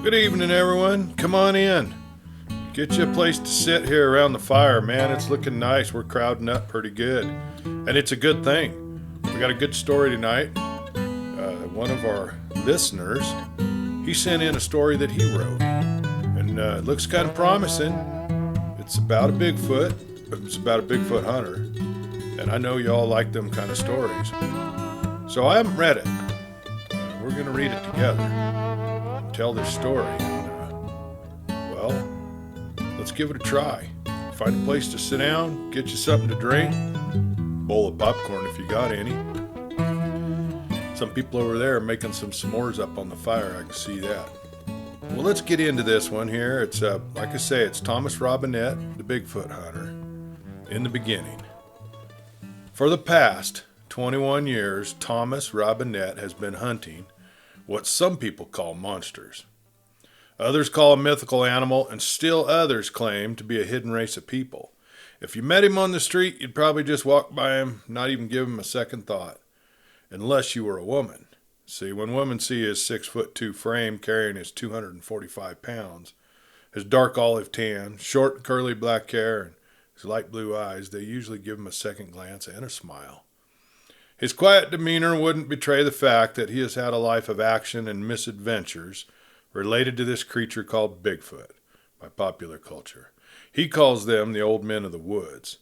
Good evening, everyone. Come on in. Get you a place to sit here around the fire, man. It's looking nice. We're crowding up pretty good. And it's a good thing. We got a good story tonight. One of our listeners, he sent in a story that he wrote. And it looks kind of promising. It's about a Bigfoot. It's about a Bigfoot hunter. And I know y'all like them kind of stories. So I haven't read it. We're going to read it together. Tell this story. Well, let's give it a try. Find a place to sit down, get you something to drink, bowl of popcorn if you got any. Some people over there are making some s'mores up on the fire. I can see that. Well, let's get into this one here. It's like I say, it's Thomas Robinette, the Bigfoot hunter. In the beginning. For the past 21 years, Thomas Robinette has been hunting what some people call monsters. Others call a mythical animal, and still others claim to be a hidden race of people. If you met him on the street, you'd probably just walk by him, not even give him a second thought. Unless you were a woman. See, when women see his 6'2" frame carrying his 245 pounds, his dark olive tan, short and curly black hair, and his light blue eyes, they usually give him a second glance and a smile. His quiet demeanor wouldn't betray the fact that he has had a life of action and misadventures related to this creature called Bigfoot by popular culture. He calls them the old men of the woods.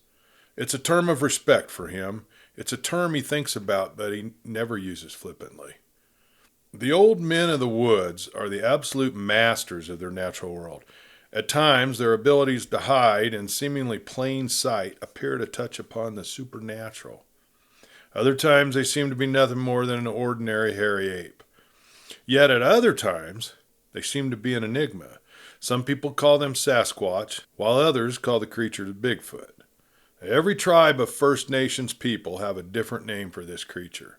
It's a term of respect for him. It's a term he thinks about, but he never uses flippantly. The old men of the woods are the absolute masters of their natural world. At times, their abilities to hide in seemingly plain sight appear to touch upon the supernatural. Other times, they seem to be nothing more than an ordinary hairy ape. Yet at other times, they seem to be an enigma. Some people call them Sasquatch, while others call the creature Bigfoot. Every tribe of First Nations people have a different name for this creature.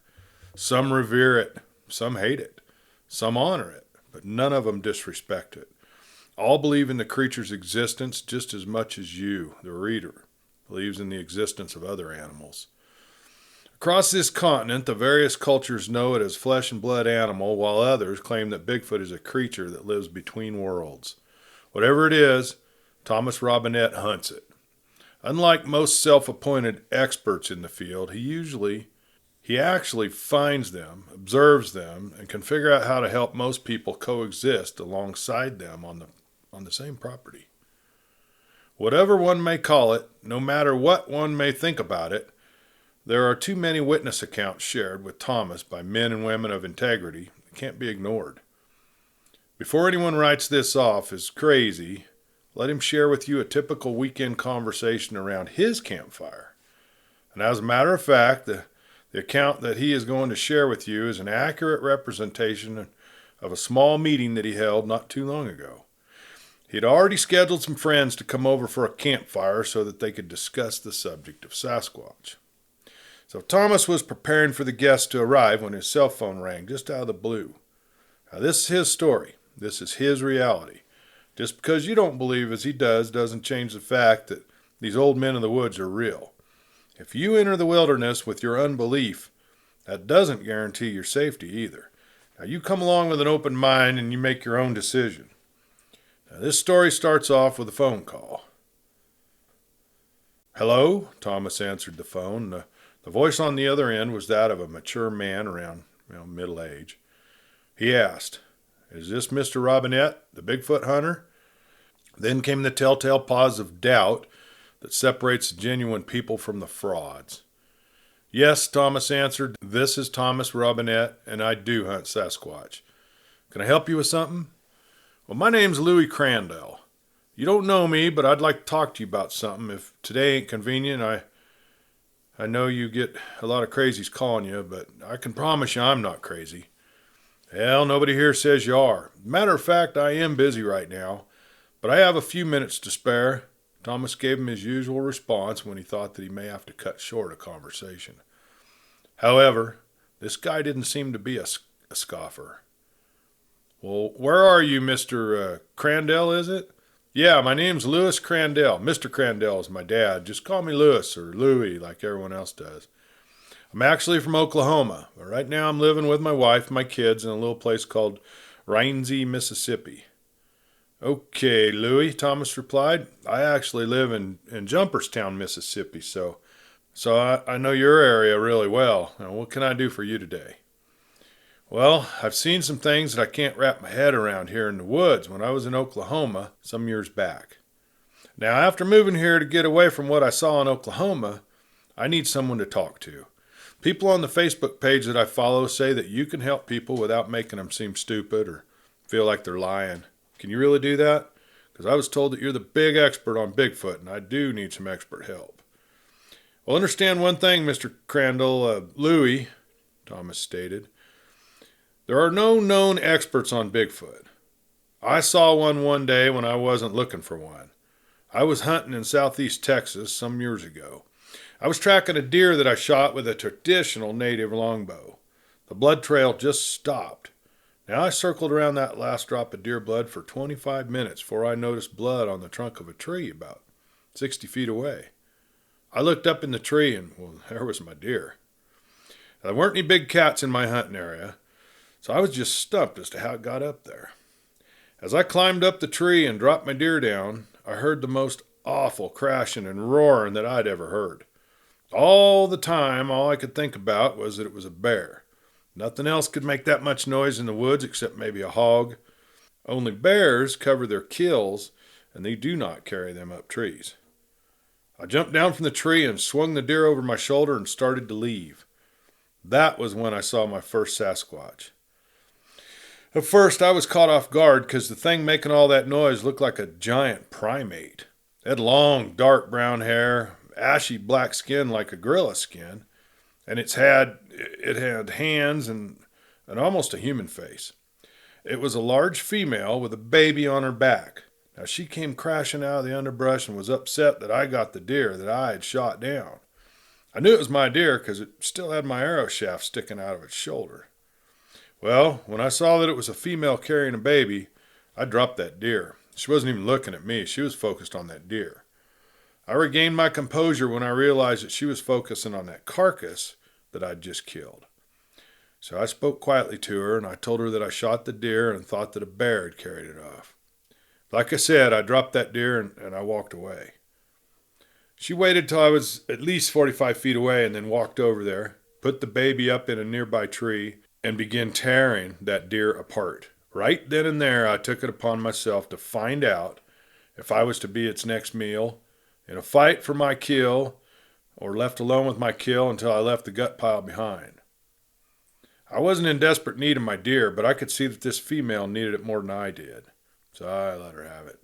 Some revere it, some hate it, some honor it, but none of them disrespect it. All believe in the creature's existence just as much as you, the reader, believes in the existence of other animals. Across this continent, the various cultures know it as flesh and blood animal, while others claim that Bigfoot is a creature that lives between worlds. Whatever it is, Thomas Robinette hunts it. Unlike most self-appointed experts in the field, he actually finds them, observes them, and can figure out how to help most people coexist alongside them on the same property. Whatever one may call it, no matter what one may think about it, there are too many witness accounts shared with Thomas by men and women of integrity that can't be ignored. Before anyone writes this off as crazy, let him share with you a typical weekend conversation around his campfire. And as a matter of fact, the account that he is going to share with you is an accurate representation of a small meeting that he held not too long ago. He had already scheduled some friends to come over for a campfire so that they could discuss the subject of Sasquatch. So Thomas was preparing for the guests to arrive when his cell phone rang just out of the blue. Now this is his story. This is his reality. Just because you don't believe as he does doesn't change the fact that these old men of the woods are real. If you enter the wilderness with your unbelief, that doesn't guarantee your safety either. Now you come along with an open mind and you make your own decision. Now this story starts off with a phone call. Hello? Thomas answered the phone. The voice on the other end was that of a mature man around middle age. He asked, "Is this Mr. Robinette, the Bigfoot hunter?" Then came the telltale pause of doubt that separates the genuine people from the frauds. "Yes," Thomas answered, "this is Thomas Robinette, and I do hunt Sasquatch. Can I help you with something?" "Well, my name's Louis Crandell. You don't know me, but I'd like to talk to you about something. If today ain't convenient, I know you get a lot of crazies calling you, but I can promise you I'm not crazy." "Well, nobody here says you are. Matter of fact, I am busy right now, but I have a few minutes to spare." Thomas gave him his usual response when he thought that he may have to cut short a conversation. However, this guy didn't seem to be a scoffer. "Well, where are you, Mr. Crandell, is it?" "Yeah, my name's Louis Crandell. Mr. Crandell is my dad. Just call me Louis or Louie like everyone else does. I'm actually from Oklahoma, but right now I'm living with my wife and my kids in a little place called Rainsy, Mississippi. Okay, Louie, Thomas replied. I actually live in Jumperstown, Mississippi, so I know your area really well. Now, what can I do for you today? Well, I've seen some things that I can't wrap my head around here in the woods when I was in Oklahoma some years back. Now, after moving here to get away from what I saw in Oklahoma, I need someone to talk to. People on the Facebook page that I follow say that you can help people without making them seem stupid or feel like they're lying. Can you really do that? Because I was told that you're the big expert on Bigfoot, and I do need some expert help. Well, understand one thing, Mr. Crandall, Louie, Thomas stated. There are no known experts on Bigfoot. I saw one day when I wasn't looking for one. I was hunting in southeast Texas some years ago. I was tracking a deer that I shot with a traditional native longbow. The blood trail just stopped. Now I circled around that last drop of deer blood for 25 minutes before I noticed blood on the trunk of a tree about 60 feet away. I looked up in the tree and, well, there was my deer. There weren't any big cats in my hunting area, so I was just stumped as to how it got up there. As I climbed up the tree and dropped my deer down, I heard the most awful crashing and roaring that I'd ever heard. All the time, all I could think about was that it was a bear. Nothing else could make that much noise in the woods except maybe a hog. Only bears cover their kills, and they do not carry them up trees. I jumped down from the tree and swung the deer over my shoulder and started to leave. That was when I saw my first Sasquatch. At first, I was caught off guard because the thing making all that noise looked like a giant primate. It had long, dark brown hair, ashy black skin like a gorilla skin, and it had hands and almost a human face. It was a large female with a baby on her back. Now she came crashing out of the underbrush and was upset that I got the deer that I had shot down. I knew it was my deer because it still had my arrow shaft sticking out of its shoulder. Well, when I saw that it was a female carrying a baby, I dropped that deer. She wasn't even looking at me. She was focused on that deer. I regained my composure when I realized that she was focusing on that carcass that I'd just killed. So I spoke quietly to her, and I told her that I shot the deer and thought that a bear had carried it off. Like I said, I dropped that deer and I walked away. She waited till I was at least 45 feet away and then walked over there, put the baby up in a nearby tree, and began tearing that deer apart. Right then and there, I took it upon myself to find out if I was to be its next meal, in a fight for my kill, or left alone with my kill until I left the gut pile behind. I wasn't in desperate need of my deer, but I could see that this female needed it more than I did, so I let her have it.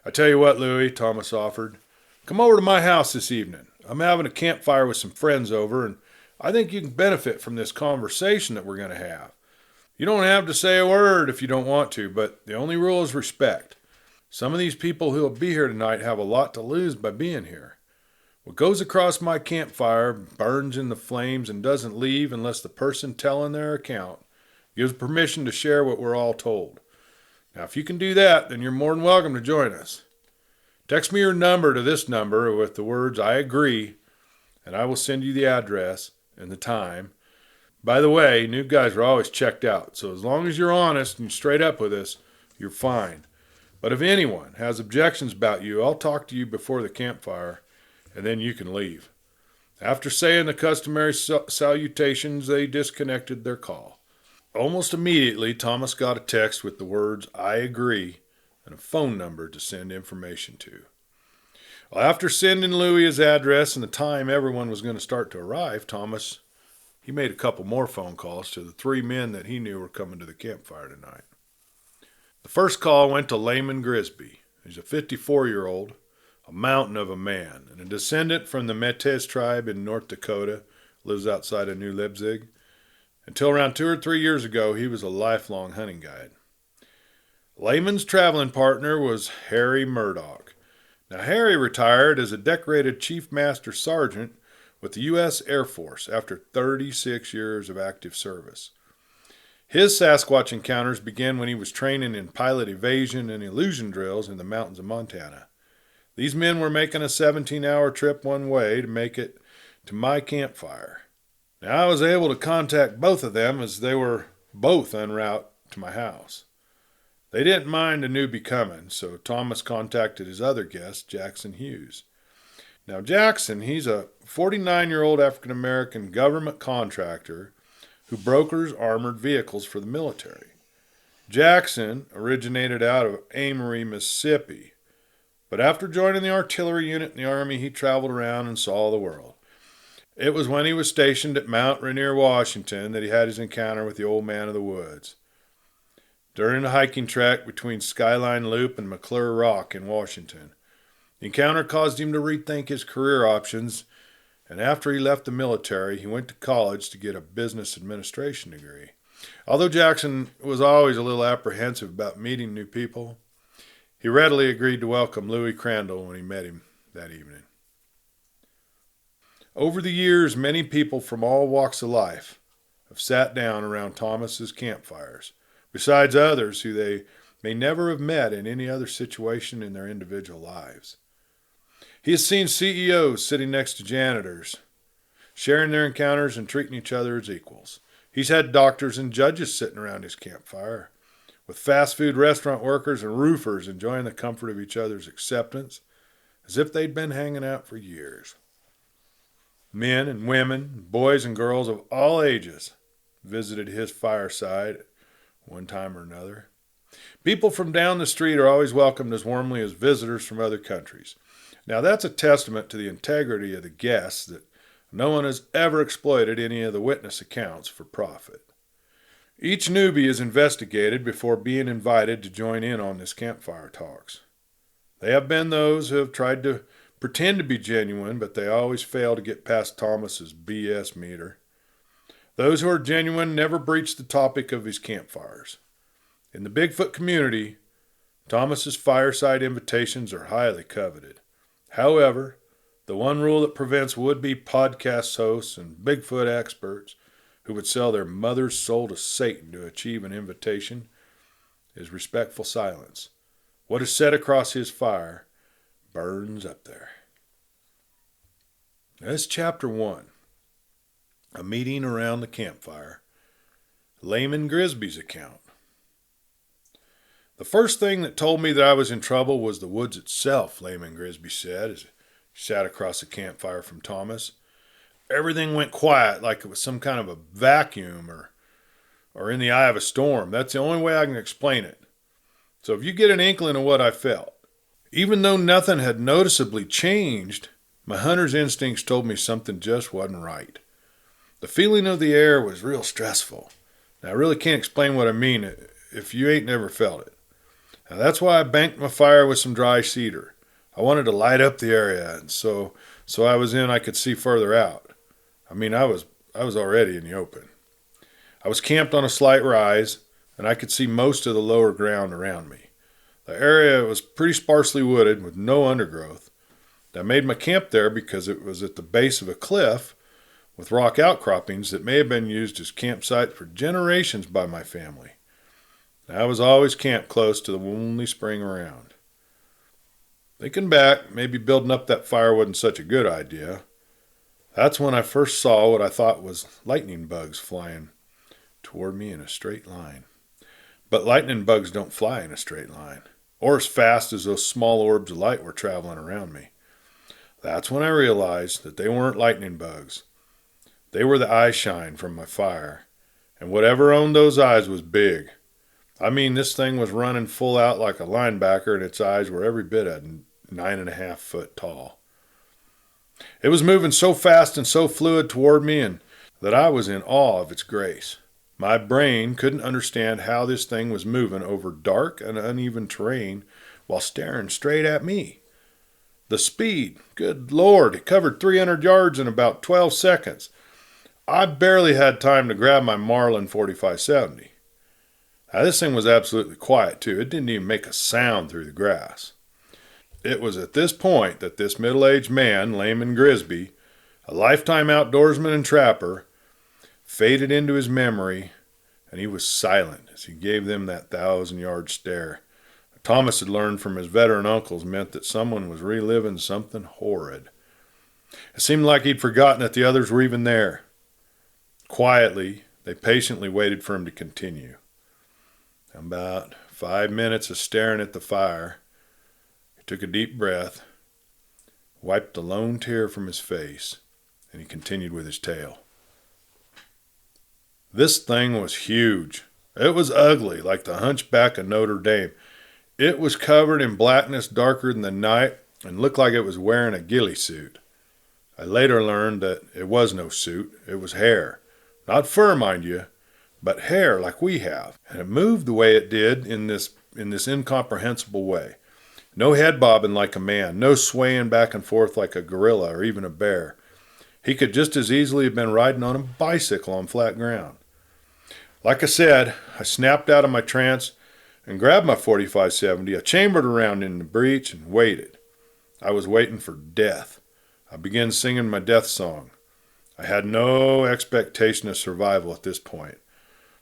I tell you what, Louie, Thomas offered. Come over to my house this evening. I'm having a campfire with some friends over, and I think you can benefit from this conversation that we're going to have. You don't have to say a word if you don't want to, but the only rule is respect. Some of these people who will be here tonight have a lot to lose by being here. What goes across my campfire burns in the flames and doesn't leave unless the person telling their account gives permission to share what we're all told. Now, if you can do that, then you're more than welcome to join us. Text me your number to this number with the words, "I agree," and I will send you the address and the time. By the way, new guys are always checked out, so as long as you're honest and straight up with us, you're fine. But if anyone has objections about you, I'll talk to you before the campfire, and then you can leave. After saying the customary salutations, they disconnected their call. Almost immediately, Thomas got a text with the words, "I agree," and a phone number to send information to. Well, after sending Louie his address and the time everyone was going to start to arrive, Thomas, he made a couple more phone calls to the 3 men that he knew were coming to the campfire tonight. The first call went to Layman Grisby. He's a 54-year-old, a mountain of a man, and a descendant from the Métis tribe in North Dakota, lives outside of New Leipzig. Until around 2 or 3 years ago, he was a lifelong hunting guide. Layman's traveling partner was Harry Murdoch. Now, Harry retired as a decorated Chief Master Sergeant with the U.S. Air Force after 36 years of active service. His Sasquatch encounters began when he was training in pilot evasion and illusion drills in the mountains of Montana. These men were making a 17-hour trip one way to make it to my campfire. Now, I was able to contact both of them as they were both en route to my house. They didn't mind a newbie coming, so Thomas contacted his other guest, Jackson Hughes. Now, Jackson, he's a 49-year-old African-American government contractor who brokers armored vehicles for the military. Jackson originated out of Amory, Mississippi, but after joining the artillery unit in the Army, he traveled around and saw the world. It was when he was stationed at Mount Rainier, Washington, that he had his encounter with the old man of the woods. During a hiking trek between Skyline Loop and McClure Rock in Washington, the encounter caused him to rethink his career options, and after he left the military, he went to college to get a business administration degree. Although Jackson was always a little apprehensive about meeting new people, he readily agreed to welcome Louis Crandall when he met him that evening. Over the years, many people from all walks of life have sat down around Thomas's campfires, besides others who they may never have met in any other situation in their individual lives. He has seen CEOs sitting next to janitors, sharing their encounters and treating each other as equals. He's had doctors and judges sitting around his campfire, with fast food restaurant workers and roofers enjoying the comfort of each other's acceptance, as if they'd been hanging out for years. Men and women, boys and girls of all ages visited his fireside one time or another. People from down the street are always welcomed as warmly as visitors from other countries. Now that's a testament to the integrity of the guests that no one has ever exploited any of the witness accounts for profit. Each newbie is investigated before being invited to join in on this campfire talks. They have been those who have tried to pretend to be genuine, but they always fail to get past Thomas's BS meter. Those who are genuine never breach the topic of his campfires. In the Bigfoot community, Thomas's fireside invitations are highly coveted. However, the one rule that prevents would-be podcast hosts and Bigfoot experts who would sell their mother's soul to Satan to achieve an invitation is respectful silence. What is said across his fire burns up there. That's chapter 1. A meeting around the campfire. Layman Grisby's account. The first thing that told me that I was in trouble was the woods itself, Layman Grisby said as he sat across the campfire from Thomas. Everything went quiet like it was some kind of a vacuum or in the eye of a storm. That's the only way I can explain it. So if you get an inkling of what I felt, even though nothing had noticeably changed, my hunter's instincts told me something just wasn't right. The feeling of the air was real stressful. Now, I really can't explain what I mean if you ain't never felt it. Now, that's why I banked my fire with some dry cedar. I wanted to light up the area, and so I could see further out. I mean, I was already in the open. I was camped on a slight rise, and I could see most of the lower ground around me. The area was pretty sparsely wooded with no undergrowth. I made my camp there because it was at the base of a cliff with rock outcroppings that may have been used as campsites for generations by my family. I was always camped close to the only spring around. Thinking back, maybe building up that fire wasn't such a good idea. That's when I first saw what I thought was lightning bugs flying toward me in a straight line. But lightning bugs don't fly in a straight line, or as fast as those small orbs of light were traveling around me. That's when I realized that they weren't lightning bugs. They were the eye shine from my fire, and whatever owned those eyes was big. I mean, this thing was running full out like a linebacker, and its eyes were every bit of 9.5 foot tall. It was moving so fast and so fluid toward me and that I was in awe of its grace. My brain couldn't understand how this thing was moving over dark and uneven terrain while staring straight at me. The speed, good Lord, it covered 300 yards in about 12 seconds. I barely had time to grab my Marlin 4570. Now, this thing was absolutely quiet, too. It didn't even make a sound through the grass. It was at this point that this middle-aged man, Layman Grisby, a lifetime outdoorsman and trapper, faded into his memory, and he was silent as he gave them that 1,000-yard stare. Thomas had learned from his veteran uncles meant that someone was reliving something horrid. It seemed like he'd forgotten that the others were even there. Quietly, they patiently waited for him to continue. Now, About 5 minutes of staring at the fire, he took a deep breath, wiped a lone tear from his face, and he continued with his tale. This thing was huge. It was ugly, like the hunchback of Notre Dame. It was covered in blackness darker than the night and looked like it was wearing a ghillie suit. I later learned that it was no suit, it was hair. Not fur, mind you, but hair like we have. And it moved the way it did in this incomprehensible way. No head bobbing like a man, no swaying back and forth like a gorilla or even a bear. He could just as easily have been riding on a bicycle on flat ground. Like I said, I snapped out of my trance and grabbed my 45-70. I chambered around in the breech and waited. I was waiting for death. I began singing my death song. I had no expectation of survival at this point,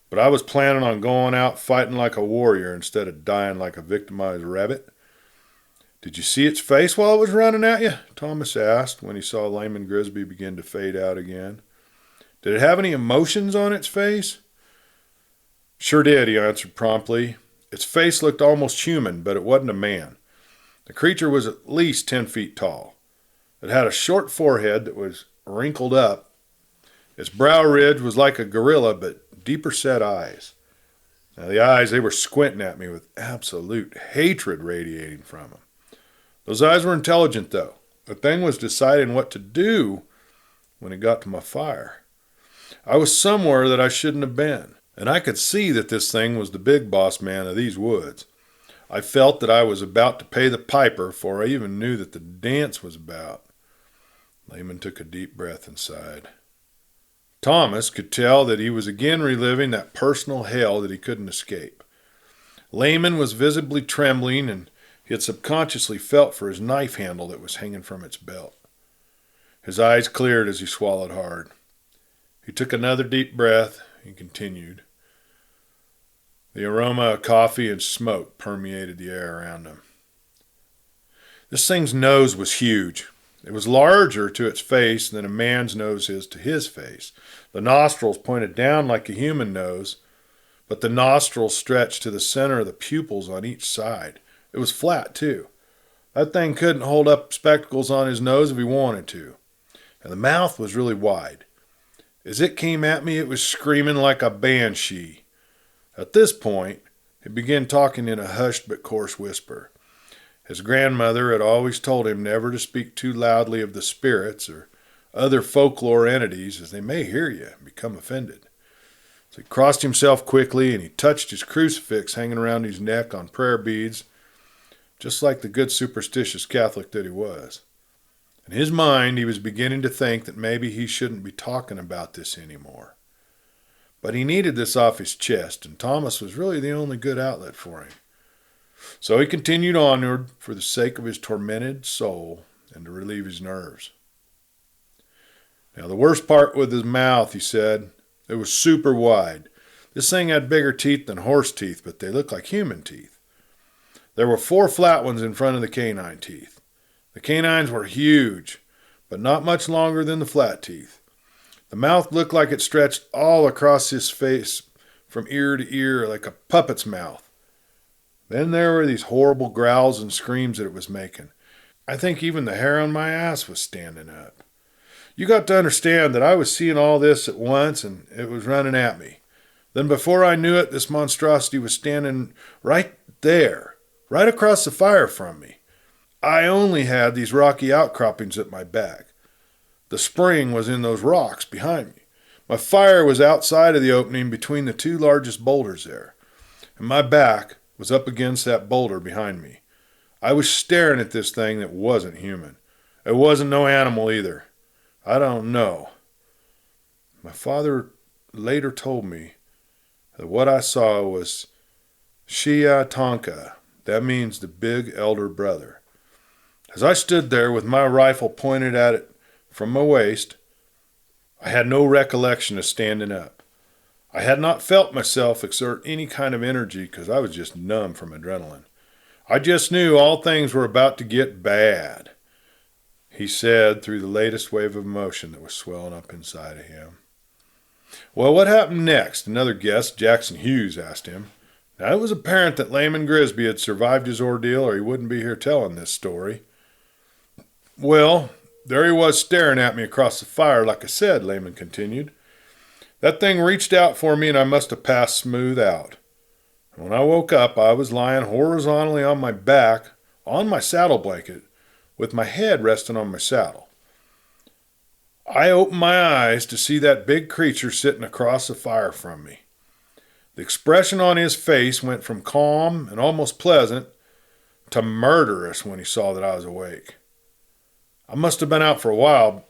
but I was planning on going out fighting like a warrior instead of dying like a victimized rabbit. "Did you see its face while it was running at you?" Thomas asked when he saw Layman Grisby begin to fade out again. "Did it have any emotions on its face?" "Sure did," he answered promptly. "Its face looked almost human, but it wasn't a man. The creature was at least 10 feet tall. It had a short forehead that was wrinkled up. Its brow ridge was like a gorilla, but deeper set eyes. Now the eyes, they were squinting at me with absolute hatred radiating from them. Those eyes were intelligent, though. The thing was deciding what to do when it got to my fire. I was somewhere that I shouldn't have been, and I could see that this thing was the big boss man of these woods. I felt that I was about to pay the piper before I even knew that the dance was about." Layman took a deep breath and sighed. Thomas could tell that he was again reliving that personal hell that he couldn't escape. Layman was visibly trembling, and he had subconsciously felt for his knife handle that was hanging from its belt. His eyes cleared as he swallowed hard. He took another deep breath and continued. The aroma of coffee and smoke permeated the air around him. This thing's nose was huge. It was larger to its face than a man's nose is to his face. The nostrils pointed down like a human nose, but the nostrils stretched to the center of the pupils on each side. It was flat, too. That thing couldn't hold up spectacles on his nose if he wanted to. And the mouth was really wide. As it came at me, it was screaming like a banshee. At this point, he began talking in a hushed but coarse whisper. His grandmother had always told him never to speak too loudly of the spirits or other folklore entities, as they may hear you and become offended. So he crossed himself quickly, and he touched his crucifix hanging around his neck on prayer beads, just like the good superstitious Catholic that he was. In his mind, he was beginning to think that maybe he shouldn't be talking about this anymore. But he needed this off his chest, and Thomas was really the only good outlet for him. So he continued onward for the sake of his tormented soul and to relieve his nerves. Now the worst part with his mouth, he said, it was super wide. This thing had bigger teeth than horse teeth, but they looked like human teeth. There were 4 flat ones in front of the canine teeth. The canines were huge, but not much longer than the flat teeth. The mouth looked like it stretched all across his face from ear to ear like a puppet's mouth. Then there were these horrible growls and screams that it was making. I think even the hair on my ass was standing up. You got to understand that I was seeing all this at once, and it was running at me. Then before I knew it, this monstrosity was standing right there, right across the fire from me. I only had these rocky outcroppings at my back. The spring was in those rocks behind me. My fire was outside of the opening between the 2 largest boulders there, and my back was up against that boulder behind me. I was staring at this thing that wasn't human. It wasn't no animal either. I don't know. My father later told me that what I saw was Shia Tonka. That means the big elder brother. As I stood there with my rifle pointed at it from my waist, I had no recollection of standing up. I had not felt myself exert any kind of energy because I was just numb from adrenaline. I just knew all things were about to get bad, he said through the latest wave of emotion that was swelling up inside of him. Well, what happened next? Another guest, Jackson Hughes, asked him. Now, it was apparent that Layman Grisby had survived his ordeal, or he wouldn't be here telling this story. Well, there he was staring at me across the fire, like I said, Layman continued. That thing reached out for me and I must have passed smooth out. When I woke up, I was lying horizontally on my back, on my saddle blanket, with my head resting on my saddle. I opened my eyes to see that big creature sitting across the fire from me. The expression on his face went from calm and almost pleasant to murderous when he saw that I was awake. I must have been out for a while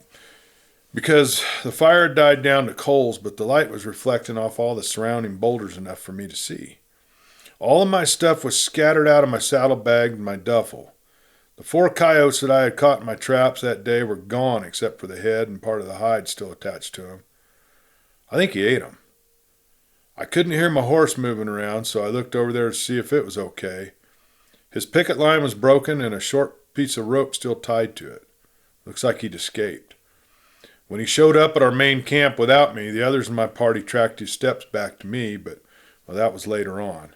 because the fire had died down to coals, but the light was reflecting off all the surrounding boulders enough for me to see. All of my stuff was scattered out of my saddlebag and my duffel. The 4 coyotes that I had caught in my traps that day were gone except for the head and part of the hide still attached to him. I think he ate them. I couldn't hear my horse moving around, so I looked over there to see if it was okay. His picket line was broken and a short piece of rope still tied to it. Looks like he'd escaped. When he showed up at our main camp without me, the others in my party tracked his steps back to me, but that was later on.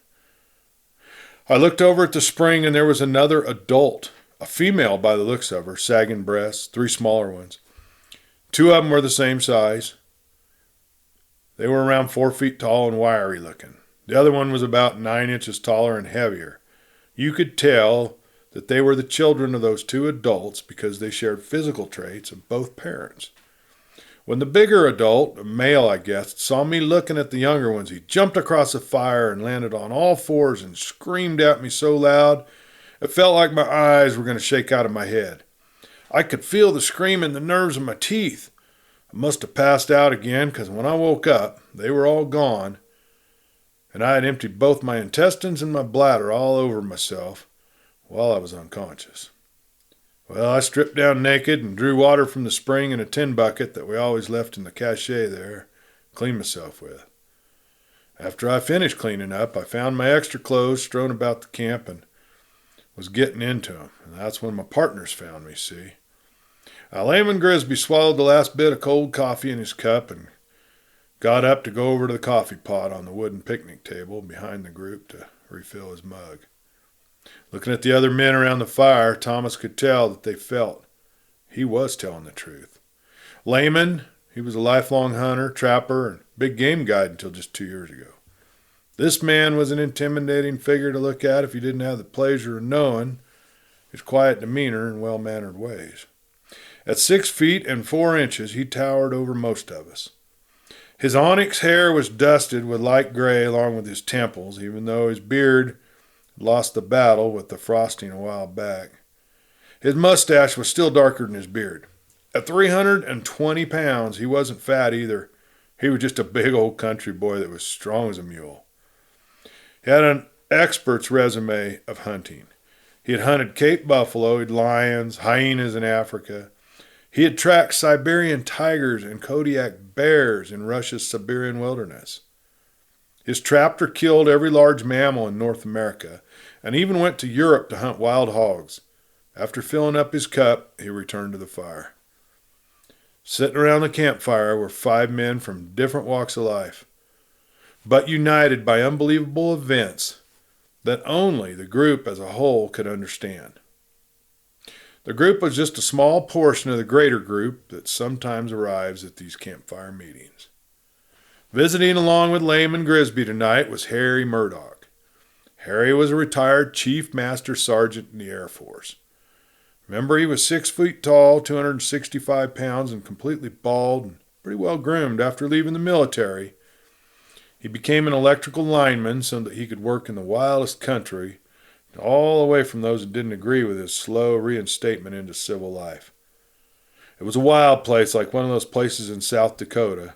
I looked over at the spring and there was another adult, a female by the looks of her, sagging breasts, 3 smaller ones. 2 of them were the same size. They were around 4 feet tall and wiry looking. The other one was about 9 inches taller and heavier. You could tell that they were the children of those 2 adults because they shared physical traits of both parents. When the bigger adult, a male I guess, saw me looking at the younger ones, he jumped across the fire and landed on all 4s and screamed at me so loud it felt like my eyes were going to shake out of my head. I could feel the scream in the nerves of my teeth. I must have passed out again because when I woke up, they were all gone, and I had emptied both my intestines and my bladder all over myself while I was unconscious. Well, I stripped down naked and drew water from the spring in a tin bucket that we always left in the cache there, cleaned myself with. After I finished cleaning up, I found my extra clothes strewn about the camp and was getting into them. And that's when my partners found me, see. Layman Grisby swallowed the last bit of cold coffee in his cup and got up to go over to the coffee pot on the wooden picnic table behind the group to refill his mug. Looking at the other men around the fire, Thomas could tell that they felt he was telling the truth. Layman, he was a lifelong hunter, trapper, and big game guide until just 2 years ago. This man was an intimidating figure to look at if you didn't have the pleasure of knowing his quiet demeanor and well-mannered ways. At 6 feet and 4 inches, he towered over most of us. His onyx hair was dusted with light gray along with his temples, even though his beard lost the battle with the frosting a while back. His mustache was still darker than his beard. At 320 pounds, he wasn't fat either. He was just a big old country boy that was strong as a mule. He had an expert's resume of hunting. He had hunted Cape buffalo, lions, hyenas in Africa. He had tracked Siberian tigers and Kodiak bears in Russia's Siberian wilderness. His trapper killed every large mammal in North America and even went to Europe to hunt wild hogs. After filling up his cup, he returned to the fire. Sitting around the campfire were 5 men from different walks of life, but united by unbelievable events that only the group as a whole could understand. The group was just a small portion of the greater group that sometimes arrives at these campfire meetings. Visiting along with Layman Grisby tonight was Harry Murdoch. Harry was a retired Chief Master Sergeant in the Air Force. Remember, he was 6 feet tall, 265 pounds, and completely bald and pretty well groomed after leaving the military. He became an electrical lineman so that he could work in the wildest country, all away from those that didn't agree with his slow reinstatement into civil life. It was a wild place, like one of those places in South Dakota,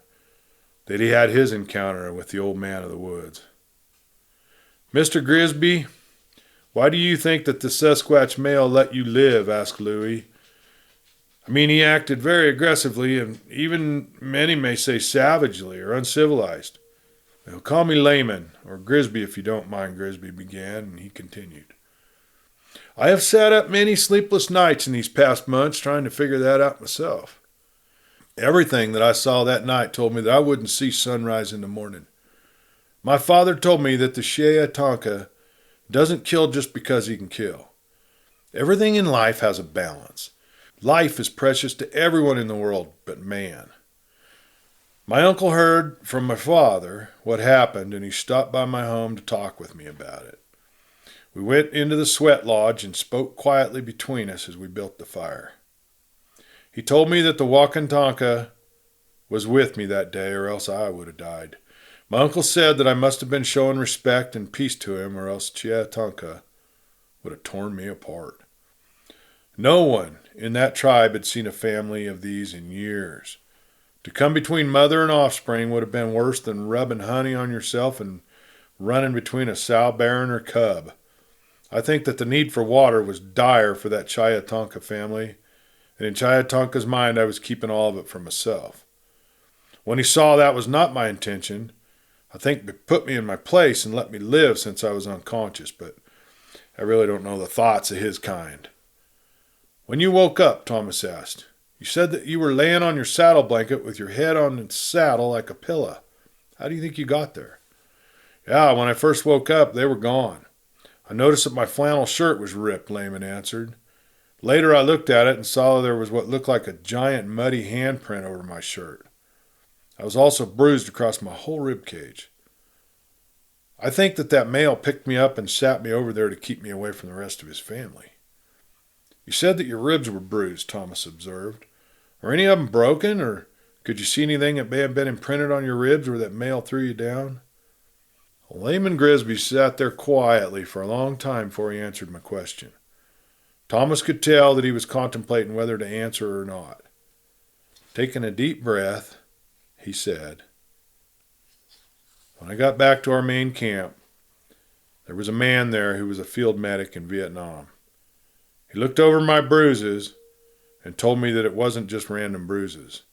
that he had his encounter with the old man of the woods. "Mr. Grisby, why do you think that the Sasquatch male let you live?" asked Louis. "I mean, he acted very aggressively and even many may say savagely or uncivilized." "Well, call me Layman, or Grisby if you don't mind," Grisby began, and he continued. "I have sat up many sleepless nights in these past months trying to figure that out myself. Everything that I saw that night told me that I wouldn't see sunrise in the morning. My father told me that the Chiatanka doesn't kill just because he can kill. Everything in life has a balance. Life is precious to everyone in the world but man. My uncle heard from my father what happened, and he stopped by my home to talk with me about it. We went into the sweat lodge and spoke quietly between us as we built the fire. He told me that the Wakantanka was with me that day, or else I would have died. My uncle said that I must have been showing respect and peace to him, or else Chiatanka would have torn me apart. No one in that tribe had seen a family of these in years. To come between mother and offspring would have been worse than rubbing honey on yourself and running between a sow bairn or cub. I think that the need for water was dire for that Chiatanka family, and in Chiatanka's mind I was keeping all of it for myself. When he saw that was not my intention, I think he put me in my place and let me live since I was unconscious, but I really don't know the thoughts of his kind. When you woke up, Thomas asked, you said that you were laying on your saddle blanket with your head on the saddle like a pillow. How do you think you got there? Yeah, when I first woke up, they were gone. I noticed that my flannel shirt was ripped, Layman answered. Later I looked at it and saw there was what looked like a giant muddy handprint over my shirt. I was also bruised across my whole rib cage. I think that male picked me up and sat me over there to keep me away from the rest of his family. You said that your ribs were bruised, Thomas observed. Are any of them broken, or could you see anything that may have been imprinted on your ribs where that male threw you down? Layman Grisby sat there quietly for a long time before he answered my question. Thomas could tell that he was contemplating whether to answer or not. Taking a deep breath, he said, when I got back to our main camp, there was a man there who was a field medic in Vietnam. He looked over my bruises and told me that it wasn't just random bruises.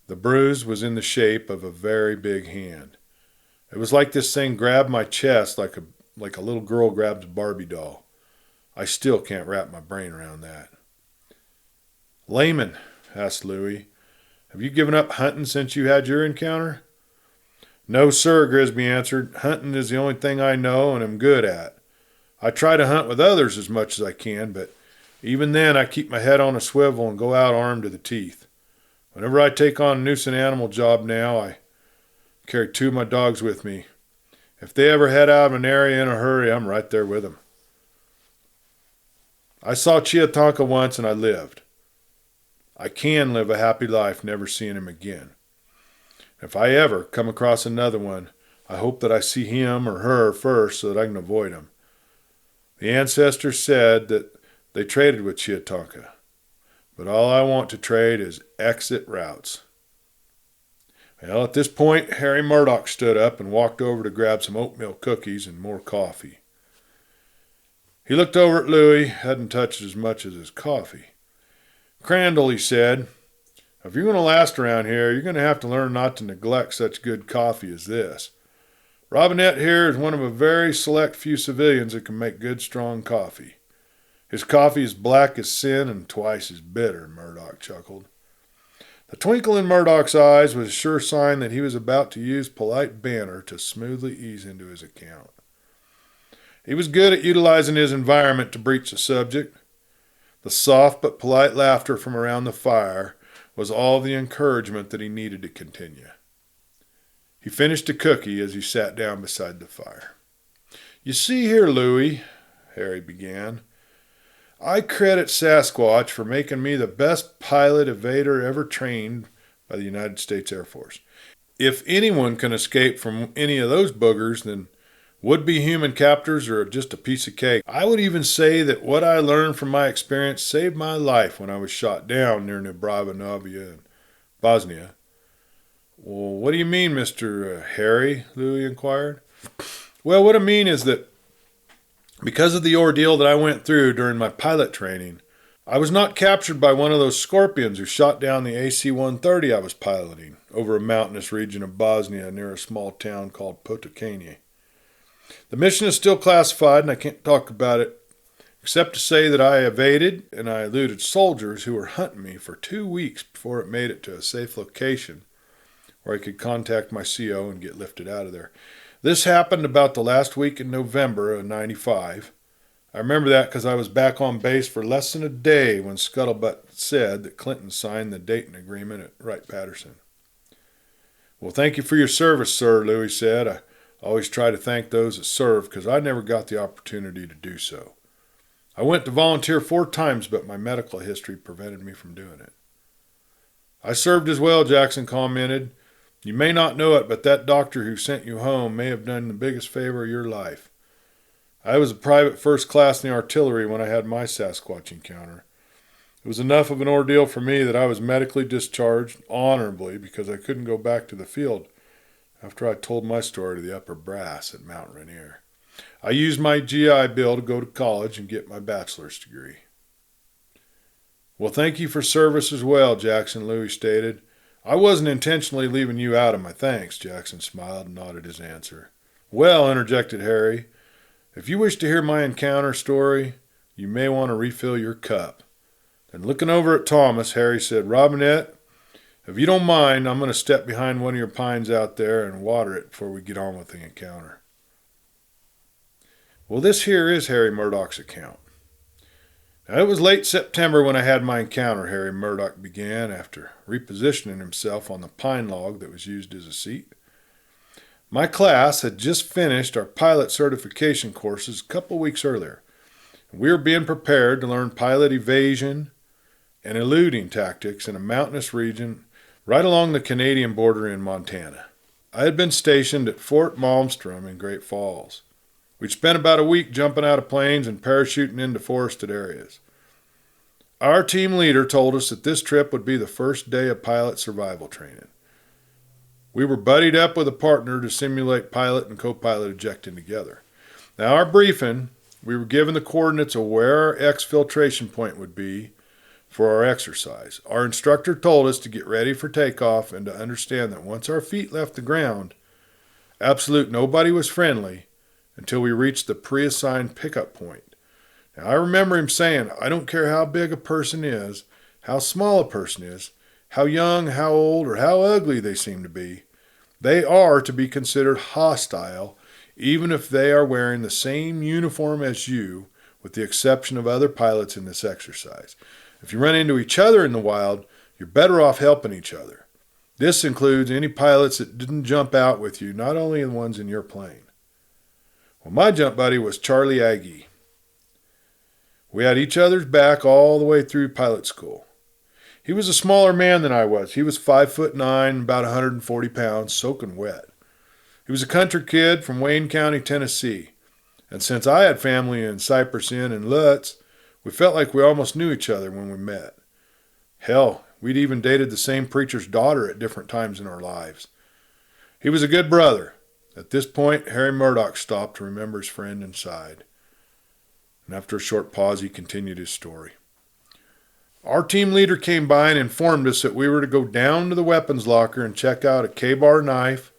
The bruise was in the shape of a very big hand. It was like this thing grabbed my chest like a little girl grabs a Barbie doll. I still can't wrap my brain around that. Layman, asked Louie, have you given up hunting since you had your encounter? No, sir, Grisby answered. Hunting is the only thing I know and am good at. I try to hunt with others as much as I can, but even then I keep my head on a swivel and go out armed to the teeth. Whenever I take on a nuisance animal job now, I carry 2 of my dogs with me. If they ever head out of an area in a hurry, I'm right there with them. I saw Chiatanka once and I lived. I can live a happy life never seeing him again. If I ever come across another one, I hope that I see him or her first so that I can avoid him. The ancestors said that they traded with Chiatanka, but all I want to trade is exit routes. Well, at this point, Harry Murdoch stood up and walked over to grab some oatmeal cookies and more coffee. He looked over at Louie, hadn't touched as much as his coffee. Crandall, he said, if you're going to last around here, you're going to have to learn not to neglect such good coffee as this. Robinette here is one of a very select few civilians that can make good, strong coffee. His coffee is black as sin and twice as bitter, Murdoch chuckled. The twinkle in Murdoch's eyes was a sure sign that he was about to use polite banter to smoothly ease into his account. He was good at utilizing his environment to breach the subject. The soft but polite laughter from around the fire was all the encouragement that he needed to continue. He finished a cookie as he sat down beside the fire. You see here, Louie, Harry began, I credit Sasquatch for making me the best pilot evader ever trained by the United States Air Force. If anyone can escape from any of those boogers, then would-be human captors are just a piece of cake. I would even say that what I learned from my experience saved my life when I was shot down near Novaya in Bosnia. Well, what do you mean, Mr. Harry? Louie inquired. Well, what I mean is that because of the ordeal that I went through during my pilot training, I was not captured by one of those scorpions who shot down the AC-130 I was piloting over a mountainous region of Bosnia near a small town called Potokane. The mission is still classified and I can't talk about it except to say that I evaded and I eluded soldiers who were hunting me for 2 weeks before it made it to a safe location where I could contact my CO and get lifted out of there. This happened about the last week in November of '95. I remember that because I was back on base for less than a day when Scuttlebutt said that Clinton signed the Dayton Agreement at Wright-Patterson. Well, thank you for your service, sir, Louis said. I always try to thank those that serve because I never got the opportunity to do so. I went to volunteer 4 times, but my medical history prevented me from doing it. I served as well, Jackson commented. You may not know it, but that doctor who sent you home may have done the biggest favor of your life. I was a private first class in the artillery when I had my Sasquatch encounter. It was enough of an ordeal for me that I was medically discharged honorably because I couldn't go back to the field after I told my story to the upper brass at Mount Rainier. I used my GI Bill to go to college and get my bachelor's degree. Well, thank you for service as well, Jackson, Louis stated. I wasn't intentionally leaving you out of my thanks, Jackson smiled and nodded his answer. Well, interjected Harry, if you wish to hear my encounter story, you may want to refill your cup. Then looking over at Thomas, Harry said, Robinette, if you don't mind, I'm going to step behind one of your pines out there and water it before we get on with the encounter. Well, this here is Harry Murdoch's account. Now, it was late September when I had my encounter, Harry Murdoch began after repositioning himself on the pine log that was used as a seat. My class had just finished our pilot certification courses a couple weeks earlier. We were being prepared to learn pilot evasion and eluding tactics in a mountainous region right along the Canadian border in Montana. I had been stationed at Fort Malmstrom in Great Falls. We'd spent about a week jumping out of planes and parachuting into forested areas. Our team leader told us that this trip would be the first day of pilot survival training. We were buddied up with a partner to simulate pilot and co-pilot ejecting together. Now, our briefing, we were given the coordinates of where our exfiltration point would be for our exercise. Our instructor told us to get ready for takeoff and to understand that once our feet left the ground, absolute nobody was friendly until we reached the pre-assigned pickup point. Now, I remember him saying, I don't care how big a person is, how small a person is, how young, how old, or how ugly they seem to be, they are to be considered hostile even if they are wearing the same uniform as you, with the exception of other pilots in this exercise. If you run into each other in the wild, you're better off helping each other. This includes any pilots that didn't jump out with you, not only the ones in your plane. Well, my jump buddy was Charlie Agee. We had each other's back all the way through pilot school. He was a smaller man than I was. He was 5'9", about 140 pounds, soaking wet. He was a country kid from Wayne County, Tennessee. And since I had family in Cypress Inn and Lutz, we felt like we almost knew each other when we met. Hell, we'd even dated the same preacher's daughter at different times in our lives. He was a good brother. At this point, Harry Murdoch stopped to remember his friend and sighed. And after a short pause, he continued his story. Our team leader came by and informed us that we were to go down to the weapons locker and check out a K-bar knife,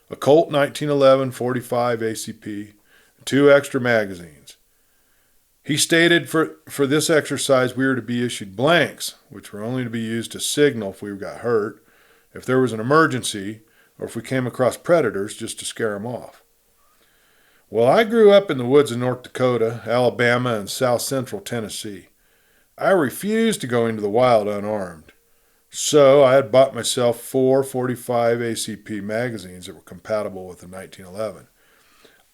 a Colt 1911 45 ACP, and 2 extra magazines. He stated for this exercise we were to be issued blanks, which were only to be used to signal if we got hurt, if there was an emergency, or if we came across predators just to scare them off. Well, I grew up in the woods of North Dakota, Alabama, and south central Tennessee. I refused to go into the wild unarmed. So I had bought myself 4 45 ACP magazines that were compatible with the 1911.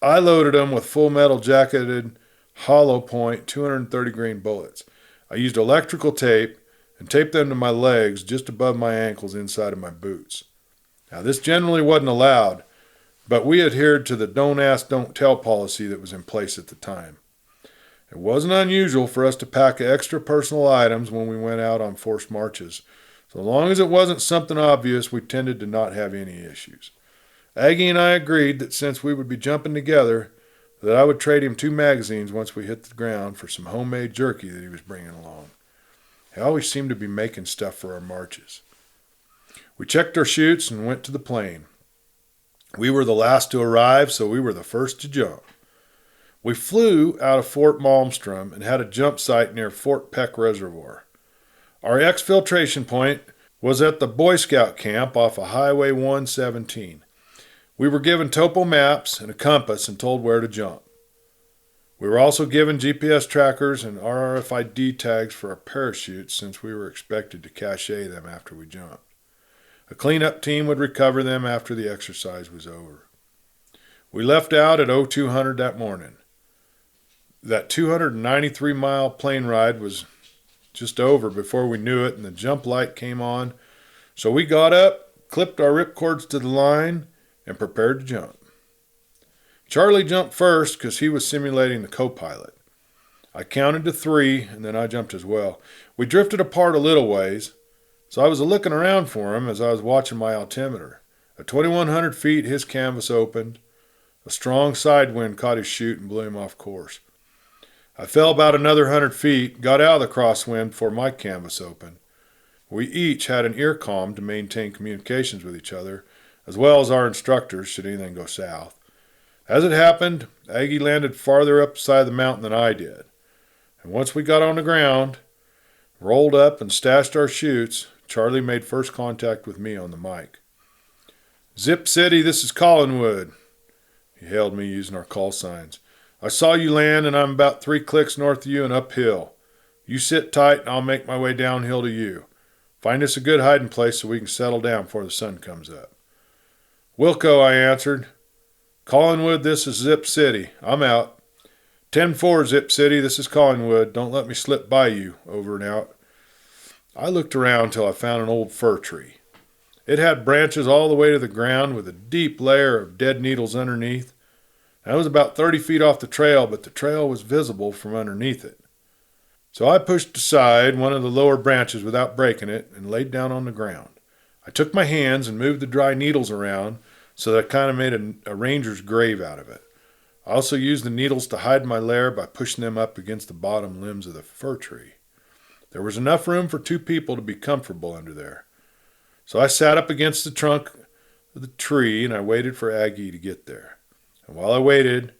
I loaded them with full metal jacketed hollow point 230 grain bullets. I used electrical tape and taped them to my legs just above my ankles inside of my boots. Now, this generally wasn't allowed, but we adhered to the don't ask, don't tell policy that was in place at the time. It wasn't unusual for us to pack extra personal items when we went out on forced marches. So long as it wasn't something obvious, we tended to not have any issues. Aggie and I agreed that since we would be jumping together, that I would trade him 2 magazines once we hit the ground for some homemade jerky that he was bringing along. He always seemed to be making stuff for our marches. We checked our chutes and went to the plane. We were the last to arrive, so we were the first to jump. We flew out of Fort Malmstrom and had a jump site near Fort Peck Reservoir. Our exfiltration point was at the Boy Scout camp off of Highway 117. We were given topo maps and a compass and told where to jump. We were also given GPS trackers and RFID tags for our parachutes since we were expected to cache them after we jumped. A cleanup team would recover them after the exercise was over. We left out at 0200 that morning. That 293-mile plane ride was just over before we knew it, and the jump light came on. So we got up, clipped our ripcords to the line, and prepared to jump. Charlie jumped first because he was simulating the co-pilot. I counted to 3, and then I jumped as well. We drifted apart a little ways, so I was looking around for him as I was watching my altimeter. At 2,100 feet, his canvas opened. A strong side wind caught his chute and blew him off course. I fell about another 100 feet, got out of the crosswind before my canvas opened. We each had an ear comm to maintain communications with each other, as well as our instructors should anything go south. As it happened, Aggie landed farther up the side of the mountain than I did. And once we got on the ground, rolled up and stashed our chutes, Charlie made first contact with me on the mic. "Zip City, this is Collinwood." He hailed me using our call signs. "I saw you land and I'm about 3 clicks north of you and uphill. You sit tight and I'll make my way downhill to you. Find us a good hiding place so we can settle down before the sun comes up." "Wilco," I answered. "Collinwood, this is Zip City. I'm out." 10-4, Zip City, this is Collinwood. Don't let me slip by you. Over and out. I looked around till I found an old fir tree. It had branches all the way to the ground with a deep layer of dead needles underneath. I was about 30 feet off the trail, but the trail was visible from underneath it. So I pushed aside one of the lower branches without breaking it and laid down on the ground. I took my hands and moved the dry needles around so that I kind of made a ranger's grave out of it. I also used the needles to hide my lair by pushing them up against the bottom limbs of the fir tree. There was enough room for 2 people to be comfortable under there. So I sat up against the trunk of the tree and I waited for Aggie to get there. And while I waited,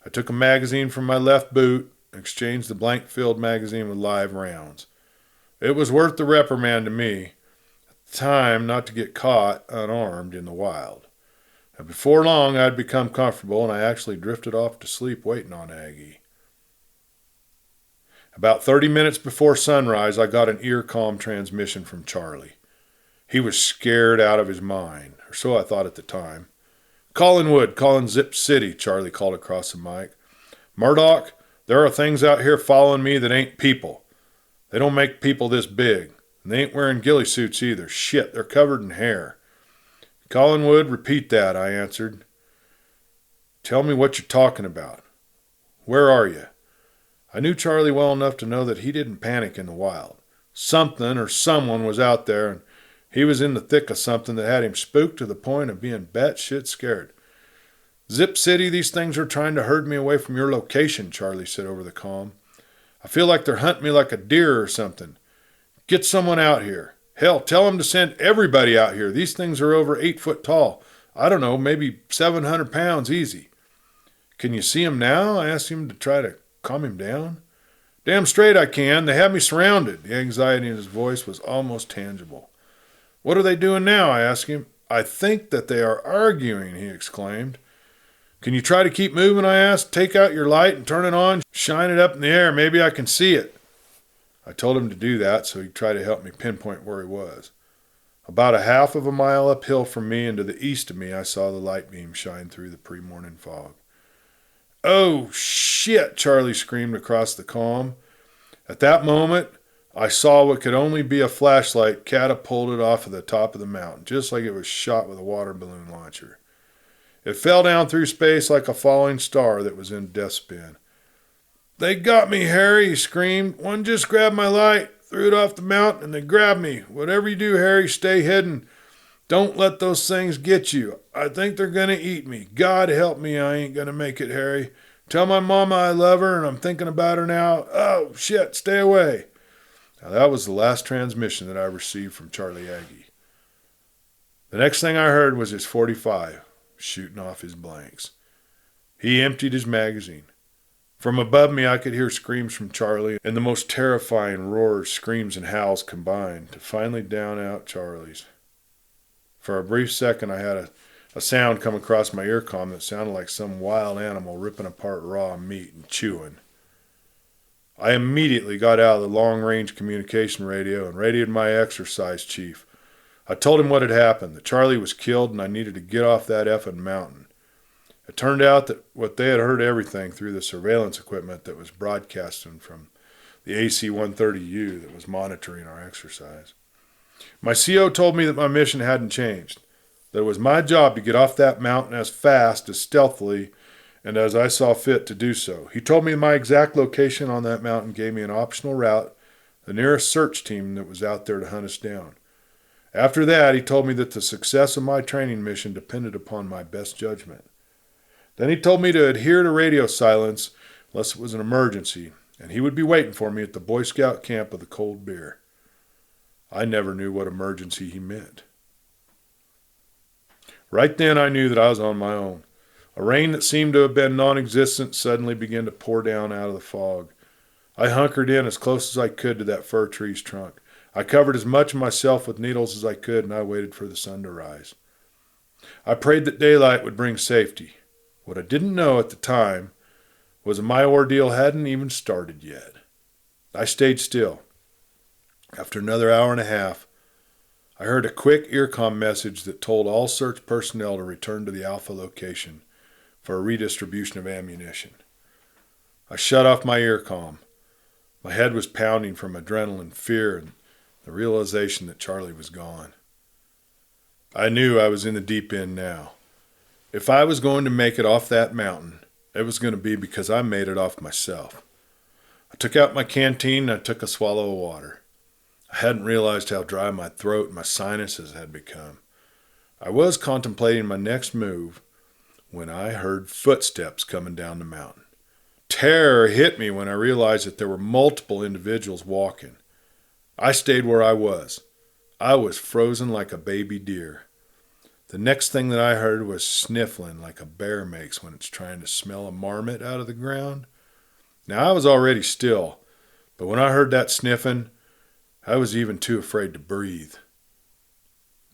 I took a magazine from my left boot and exchanged the blank-filled magazine with live rounds. It was worth the reprimand to me at the time not to get caught unarmed in the wild. And before long, I'd become comfortable, and I actually drifted off to sleep waiting on Aggie. About 30 minutes before sunrise, I got an ear-comm transmission from Charlie. He was scared out of his mind, or so I thought at the time. "Collinwood, calling Zip City," Charlie called across the mic. "Murdoch, there are things out here following me that ain't people. They don't make people this big, and they ain't wearing ghillie suits either. Shit, they're covered in hair." "Collinwood, repeat that," I answered. "Tell me what you're talking about. Where are you?" I knew Charlie well enough to know that he didn't panic in the wild. Something or someone was out there, and he was in the thick of something that had him spooked to the point of being batshit scared. "Zip City, these things are trying to herd me away from your location," Charlie said over the comm. "I feel like they're hunting me like a deer or something. Get someone out here. Hell, tell them to send everybody out here. These things are over 8 foot tall. I don't know, maybe 700 pounds easy." "Can you see him now?" I asked him to try to calm him down. "Damn straight I can. They have me surrounded." The anxiety in his voice was almost tangible. "What are they doing now?" I asked him. "I think that they are arguing," he exclaimed. "Can you try to keep moving?" I asked. "Take out your light and turn it on. Shine it up in the air. Maybe I can see it." I told him to do that so he'd try to help me pinpoint where he was. About a half of a mile uphill from me and to the east of me, I saw the light beam shine through the pre-morning fog. "Oh, shit!" Charlie screamed across the comm. At that moment, I saw what could only be a flashlight catapulted off of the top of the mountain, just like it was shot with a water balloon launcher. It fell down through space like a falling star that was in deathspin. "They got me, Harry," he screamed. "One just grabbed my light, threw it off the mountain, and they grabbed me. Whatever you do, Harry, stay hidden. Don't let those things get you. I think they're going to eat me. God help me, I ain't going to make it, Harry. Tell my mama I love her, and I'm thinking about her now. Oh, shit, stay away." Now, that was the last transmission that I received from Charlie Aggie. The next thing I heard was his .45 shooting off his blanks. He emptied his magazine. From above me, I could hear screams from Charlie, and the most terrifying roars, screams, and howls combined to finally down out Charlie's. For a brief second, I had a A sound come across my earcom that sounded like some wild animal ripping apart raw meat and chewing. I immediately got out of the long-range communication radio and radioed my exercise chief. I told him what had happened, that Charlie was killed and I needed to get off that effing mountain. It turned out that they had heard everything through the surveillance equipment that was broadcasting from the AC-130U that was monitoring our exercise. My CO told me that my mission hadn't changed, that it was my job to get off that mountain as fast, as stealthily, and as I saw fit to do so. He told me my exact location on that mountain, gave me an optional route, the nearest search team that was out there to hunt us down. After that, he told me that the success of my training mission depended upon my best judgment. Then he told me to adhere to radio silence unless it was an emergency, and he would be waiting for me at the Boy Scout camp of the Cold Beer. I never knew what emergency he meant. Right then I knew that I was on my own. A rain that seemed to have been non-existent suddenly began to pour down out of the fog. I hunkered in as close as I could to that fir tree's trunk. I covered as much of myself with needles as I could, and I waited for the sun to rise. I prayed that daylight would bring safety. What I didn't know at the time was that my ordeal hadn't even started yet. I stayed still. After another hour and a half, I heard a quick earcom message that told all search personnel to return to the Alpha location for a redistribution of ammunition. I shut off my earcom. My head was pounding from adrenaline, fear, and the realization that Charlie was gone. I knew I was in the deep end now. If I was going to make it off that mountain, it was going to be because I made it off myself. I took out my canteen and I took a swallow of water. I hadn't realized how dry my throat and my sinuses had become. I was contemplating my next move when I heard footsteps coming down the mountain. Terror hit me when I realized that there were multiple individuals walking. I stayed where I was. I was frozen like a baby deer. The next thing that I heard was sniffling like a bear makes when it's trying to smell a marmot out of the ground. Now I was already still, but when I heard that sniffing, I was even too afraid to breathe.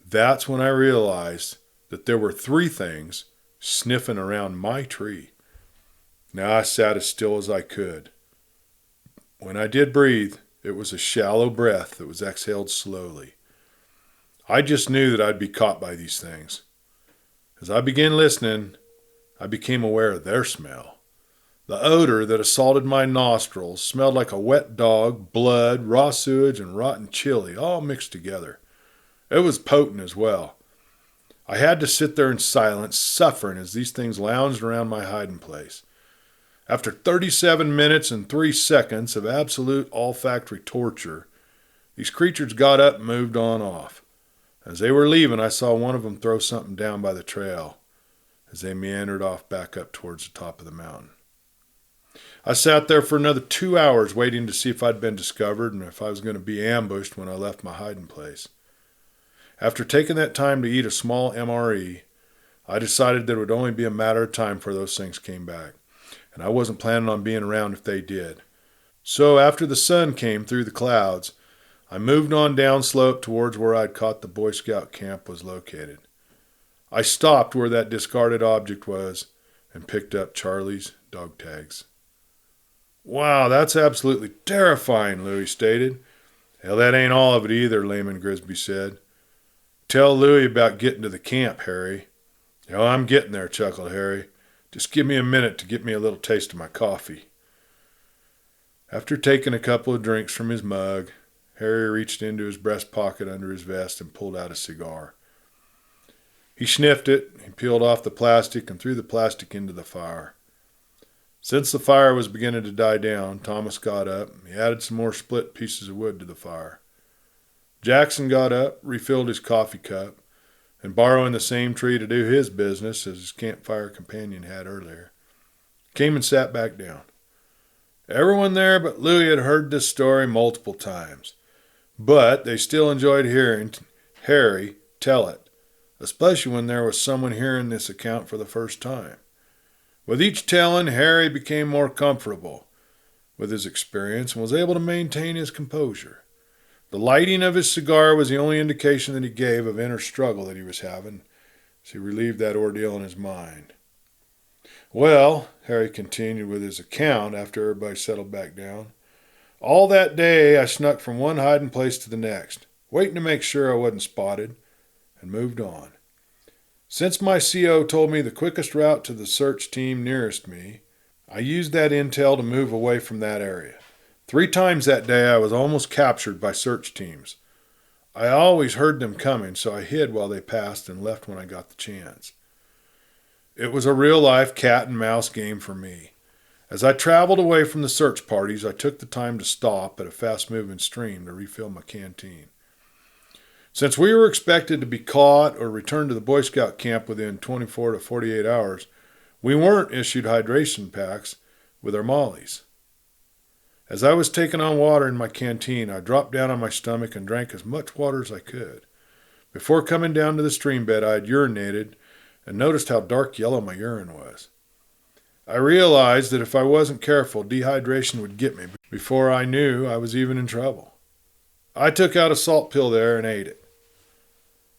That's when I realized that there were 3 things sniffing around my tree. Now I sat as still as I could. When I did breathe, it was a shallow breath that was exhaled slowly. I just knew that I'd be caught by these things. As I began listening, I became aware of their smell. The odor that assaulted my nostrils smelled like a wet dog, blood, raw sewage, and rotten chili, all mixed together. It was potent as well. I had to sit there in silence, suffering as these things lounged around my hiding place. After 37 minutes and 3 seconds of absolute olfactory torture, these creatures got up and moved on off. As they were leaving, I saw one of them throw something down by the trail as they meandered off back up towards the top of the mountain. I sat there for another 2 hours waiting to see if I'd been discovered and if I was going to be ambushed when I left my hiding place. After taking that time to eat a small MRE, I decided that it would only be a matter of time before those things came back, and I wasn't planning on being around if they did. So after the sun came through the clouds, I moved on downslope towards where I'd caught the Boy Scout camp was located. I stopped where that discarded object was and picked up Charlie's dog tags. "Wow, that's absolutely terrifying," Louie stated. "Hell, that ain't all of it either," Layman Grisby said. "Tell Louie about getting to the camp, Harry." "Oh, I'm getting there," chuckled Harry. "Just give me a minute to get me a little taste of my coffee." After taking a couple of drinks from his mug, Harry reached into his breast pocket under his vest and pulled out a cigar. He sniffed it, he peeled off the plastic and threw the plastic into the fire. Since the fire was beginning to die down, Thomas got up. He added some more split pieces of wood to the fire. Jackson got up, refilled his coffee cup, and borrowing the same tree to do his business as his campfire companion had earlier, came and sat back down. Everyone there but Louie had heard this story multiple times, but they still enjoyed hearing Harry tell it, especially when there was someone hearing this account for the first time. With each telling, Harry became more comfortable with his experience and was able to maintain his composure. The lighting of his cigar was the only indication that he gave of inner struggle that he was having, as he relieved that ordeal in his mind. Well, Harry continued with his account after everybody settled back down, all that day I snuck from one hiding place to the next, waiting to make sure I wasn't spotted, and moved on. Since my CO told me the quickest route to the search team nearest me, I used that intel to move away from that area. 3 times that day I was almost captured by search teams. I always heard them coming, so I hid while they passed and left when I got the chance. It was a real-life cat-and-mouse game for me. As I traveled away from the search parties, I took the time to stop at a fast-moving stream to refill my canteen. Since we were expected to be caught or returned to the Boy Scout camp within 24 to 48 hours, we weren't issued hydration packs with our mollies. As I was taking on water in my canteen, I dropped down on my stomach and drank as much water as I could. Before coming down to the stream bed, I had urinated and noticed how dark yellow my urine was. I realized that if I wasn't careful, dehydration would get me before I knew I was even in trouble. I took out a salt pill there and ate it.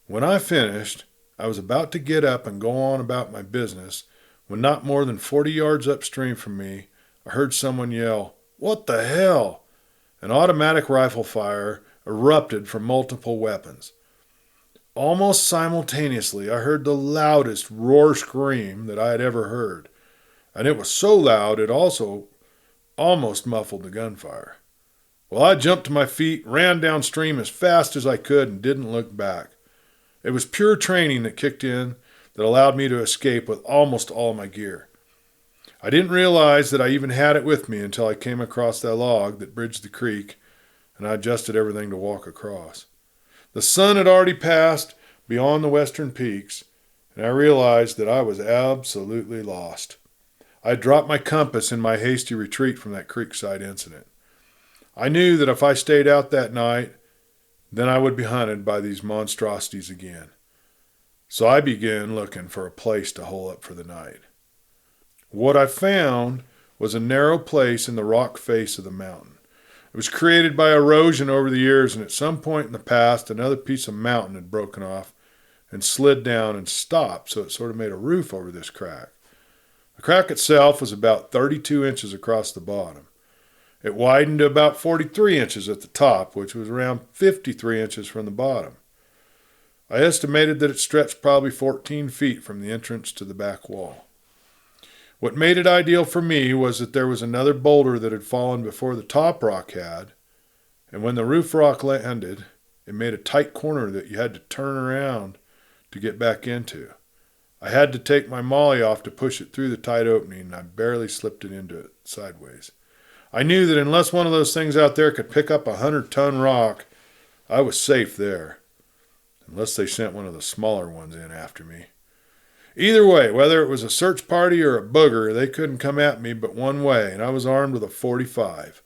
When I finished, I was about to get up and go on about my business when not more than 40 yards upstream from me, I heard someone yell, "What the hell?" An automatic rifle fire erupted from multiple weapons. Almost simultaneously, I heard the loudest roar scream that I had ever heard, and it was so loud it also almost muffled the gunfire. Well, I jumped to my feet, ran downstream as fast as I could, and didn't look back. It was pure training that kicked in that allowed me to escape with almost all my gear. I didn't realize that I even had it with me until I came across that log that bridged the creek, and I adjusted everything to walk across. The sun had already passed beyond the western peaks, and I realized that I was absolutely lost. I had dropped my compass in my hasty retreat from that creekside incident. I knew that if I stayed out that night, then I would be hunted by these monstrosities again. So I began looking for a place to hole up for the night. What I found was a narrow place in the rock face of the mountain. It was created by erosion over the years, and at some point in the past, another piece of mountain had broken off and slid down and stopped, so it sort of made a roof over this crack. The crack itself was about 32 inches across the bottom. It widened to about 43 inches at the top, which was around 53 inches from the bottom. I estimated that it stretched probably 14 feet from the entrance to the back wall. What made it ideal for me was that there was another boulder that had fallen before the top rock had, and when the roof rock landed, it made a tight corner that you had to turn around to get back into. I had to take my molly off to push it through the tight opening, and I barely slipped it into it sideways. I knew that unless one of those things out there could pick up a 100-ton rock, I was safe there, unless they sent one of the smaller ones in after me. Either way, whether it was a search party or a booger, they couldn't come at me but one way, and I was armed with a .45.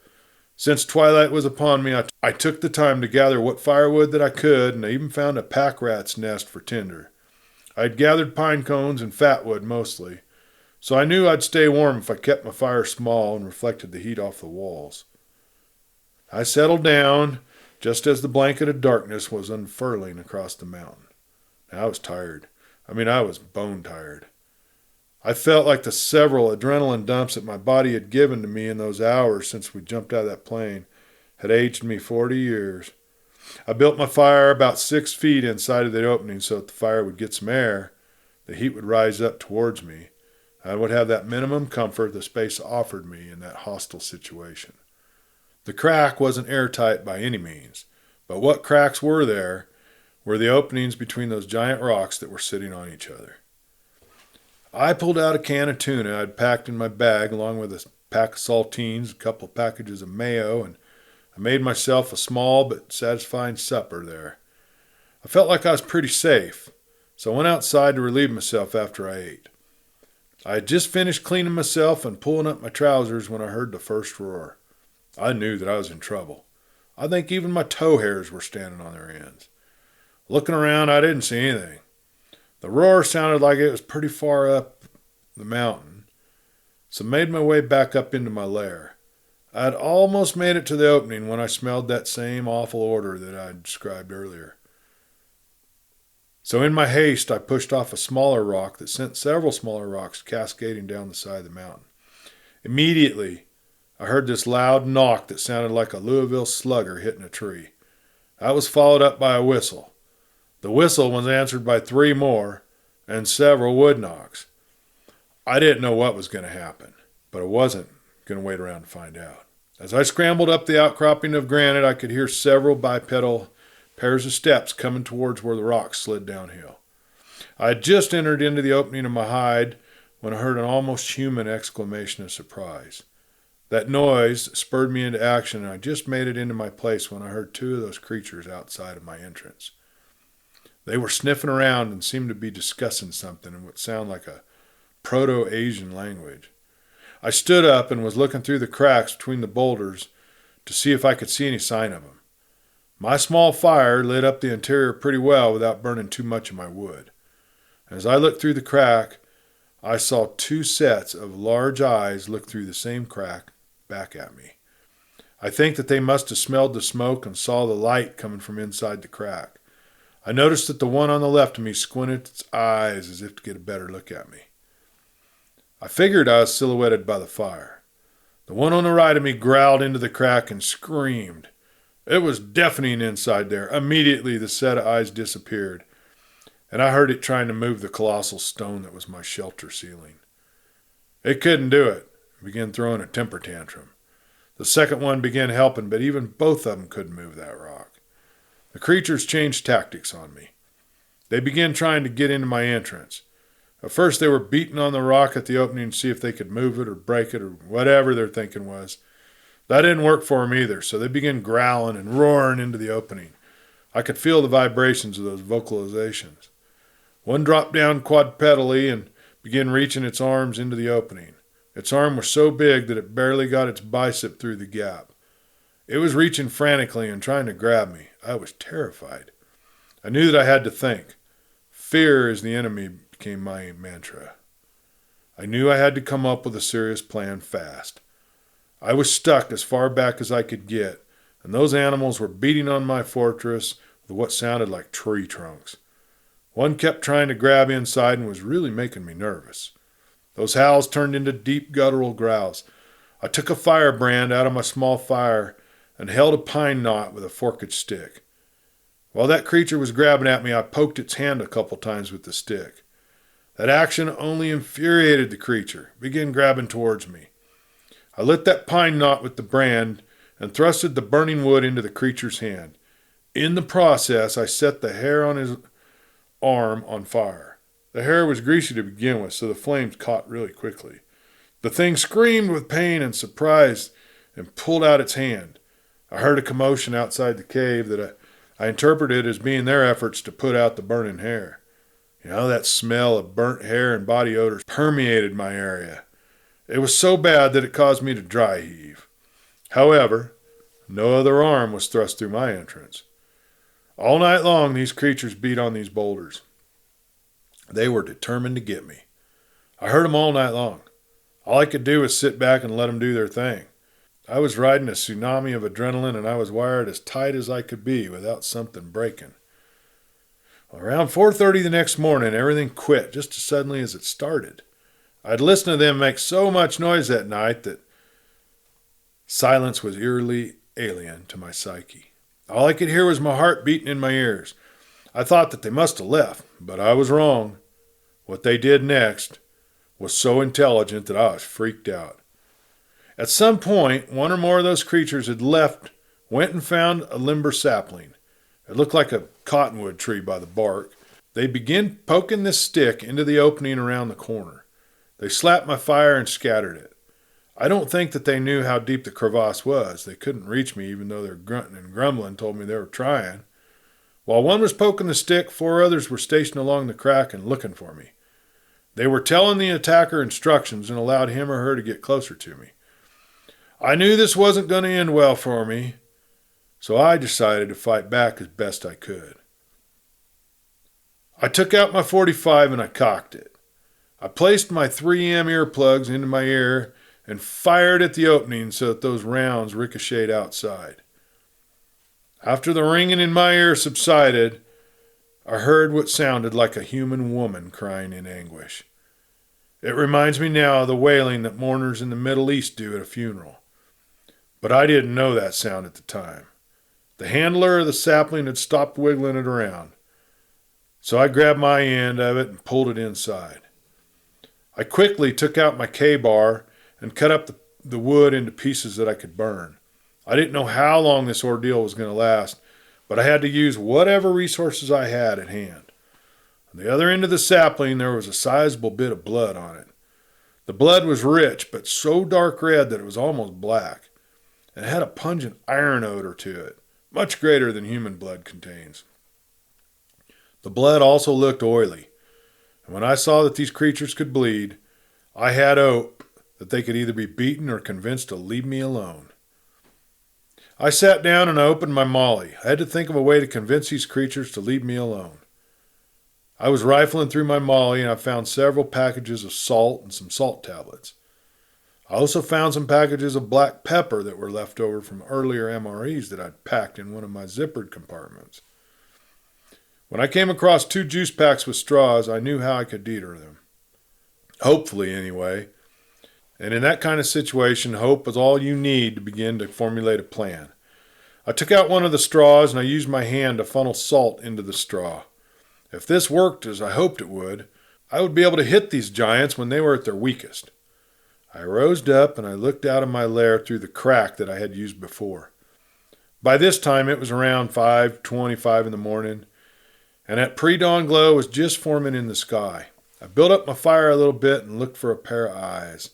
Since twilight was upon me, I took the time to gather what firewood that I could, and I even found a pack rat's nest for tinder. I had gathered pine cones and fatwood mostly, so I knew I'd stay warm if I kept my fire small and reflected the heat off the walls. I settled down just as the blanket of darkness was unfurling across the mountain. I was tired. I was bone tired. I felt like the several adrenaline dumps that my body had given to me in those hours since we jumped out of that plane had aged me 40 years. I built my fire about 6 feet inside of the opening so that the fire would get some air, the heat would rise up towards me. I would have that minimum comfort the space offered me in that hostile situation. The crack wasn't airtight by any means, but what cracks were there were the openings between those giant rocks that were sitting on each other. I pulled out a can of tuna I'd packed in my bag along with a pack of saltines, a couple of packages of mayo, and I made myself a small but satisfying supper there. I felt like I was pretty safe, so I went outside to relieve myself after I ate. I had just finished cleaning myself and pulling up my trousers when I heard the first roar. I knew that I was in trouble. I think even my toe hairs were standing on their ends. Looking around, I didn't see anything. The roar sounded like it was pretty far up the mountain, so I made my way back up into my lair. I had almost made it to the opening when I smelled that same awful odor that I described earlier. So in my haste, I pushed off a smaller rock that sent several smaller rocks cascading down the side of the mountain. Immediately, I heard this loud knock that sounded like a Louisville slugger hitting a tree. That was followed up by a whistle. The whistle was answered by 3 more, and several wood knocks. I didn't know what was going to happen, but I wasn't going to wait around to find out. As I scrambled up the outcropping of granite, I could hear several bipedal pairs of steps coming towards where the rocks slid downhill. I had just entered into the opening of my hide when I heard an almost human exclamation of surprise. That noise spurred me into action, and I just made it into my place when I heard 2 of those creatures outside of my entrance. They were sniffing around and seemed to be discussing something in what sounded like a Proto-Asian language. I stood up and was looking through the cracks between the boulders to see if I could see any sign of them. My small fire lit up the interior pretty well without burning too much of my wood. As I looked through the crack, I saw 2 sets of large eyes look through the same crack back at me. I think that they must have smelled the smoke and saw the light coming from inside the crack. I noticed that the one on the left of me squinted its eyes as if to get a better look at me. I figured I was silhouetted by the fire. The one on the right of me growled into the crack and screamed. It was deafening inside there. Immediately the set of eyes disappeared, and I heard it trying to move the colossal stone that was my shelter ceiling. It couldn't do it. It began throwing a temper tantrum. The second one began helping, but even both of them couldn't move that rock. The creatures changed tactics on me. They began trying to get into my entrance. At first they were beating on the rock at the opening to see if they could move it or break it or whatever their thinking was. That didn't work for them either, so they began growling and roaring into the opening. I could feel the vibrations of those vocalizations. One dropped down quadrupedally and began reaching its arms into the opening. Its arm was so big that it barely got its bicep through the gap. It was reaching frantically and trying to grab me. I was terrified. I knew that I had to think. Fear is the enemy became my mantra. I knew I had to come up with a serious plan fast. I was stuck as far back as I could get, and those animals were beating on my fortress with what sounded like tree trunks. One kept trying to grab inside and was really making me nervous. Those howls turned into deep guttural growls. I took a firebrand out of my small fire and held a pine knot with a forked stick. While that creature was grabbing at me, I poked its hand a couple times with the stick. That action only infuriated the creature. It began grabbing towards me. I lit that pine knot with the brand and thrusted the burning wood into the creature's hand. In the process, I set the hair on his arm on fire. The hair was greasy to begin with, so the flames caught really quickly. The thing screamed with pain and surprise and pulled out its hand. I heard a commotion outside the cave that I interpreted as being their efforts to put out the burning hair. That smell of burnt hair and body odors permeated my area. It was so bad that it caused me to dry heave. However, no other arm was thrust through my entrance. All night long, these creatures beat on these boulders. They were determined to get me. I heard them all night long. All I could do was sit back and let them do their thing. I was riding a tsunami of adrenaline, and I was wired as tight as I could be without something breaking. Around 4:30 the next morning, everything quit just as suddenly as it started. I'd listened to them make so much noise that night that silence was eerily alien to my psyche. All I could hear was my heart beating in my ears. I thought that they must have left, but I was wrong. What they did next was so intelligent that I was freaked out. At some point, one or more of those creatures had went and found a limber sapling. It looked like a cottonwood tree by the bark. They began poking this stick into the opening around the corner. They slapped my fire and scattered it. I don't think that they knew how deep the crevasse was. They couldn't reach me, even though their grunting and grumbling told me they were trying. While one was poking the stick, 4 others were stationed along the crack and looking for me. They were telling the attacker instructions and allowed him or her to get closer to me. I knew this wasn't going to end well for me, so I decided to fight back as best I could. I took out my .45 and I cocked it. I placed my 3M earplugs into my ear and fired at the opening so that those rounds ricocheted outside. After the ringing in my ear subsided, I heard what sounded like a human woman crying in anguish. It reminds me now of the wailing that mourners in the Middle East do at a funeral. But I didn't know that sound at the time. The handler of the sapling had stopped wiggling it around, so I grabbed my end of it and pulled it inside. I quickly took out my K-bar and cut up the wood into pieces that I could burn. I didn't know how long this ordeal was going to last, but I had to use whatever resources I had at hand. On the other end of the sapling, there was a sizable bit of blood on it. The blood was rich, but so dark red that it was almost black. It had a pungent iron odor to it, much greater than human blood contains. The blood also looked oily, and when I saw that these creatures could bleed, I had hope that they could either be beaten or convinced to leave me alone. I sat down and I opened my Molly. I had to think of a way to convince these creatures to leave me alone. I was rifling through my Molly and I found several packages of salt and some salt tablets. I also found some packages of black pepper that were left over from earlier MREs that I'd packed in one of my zippered compartments. When I came across 2 juice packs with straws, I knew how I could deter them. Hopefully, anyway. And in that kind of situation, hope is all you need to begin to formulate a plan. I took out one of the straws and I used my hand to funnel salt into the straw. If this worked as I hoped it would, I would be able to hit these giants when they were at their weakest. I rose up and I looked out of my lair through the crack that I had used before. By this time it was around 5:25 in the morning, and that pre-dawn glow was just forming in the sky. I built up my fire a little bit and looked for a pair of eyes.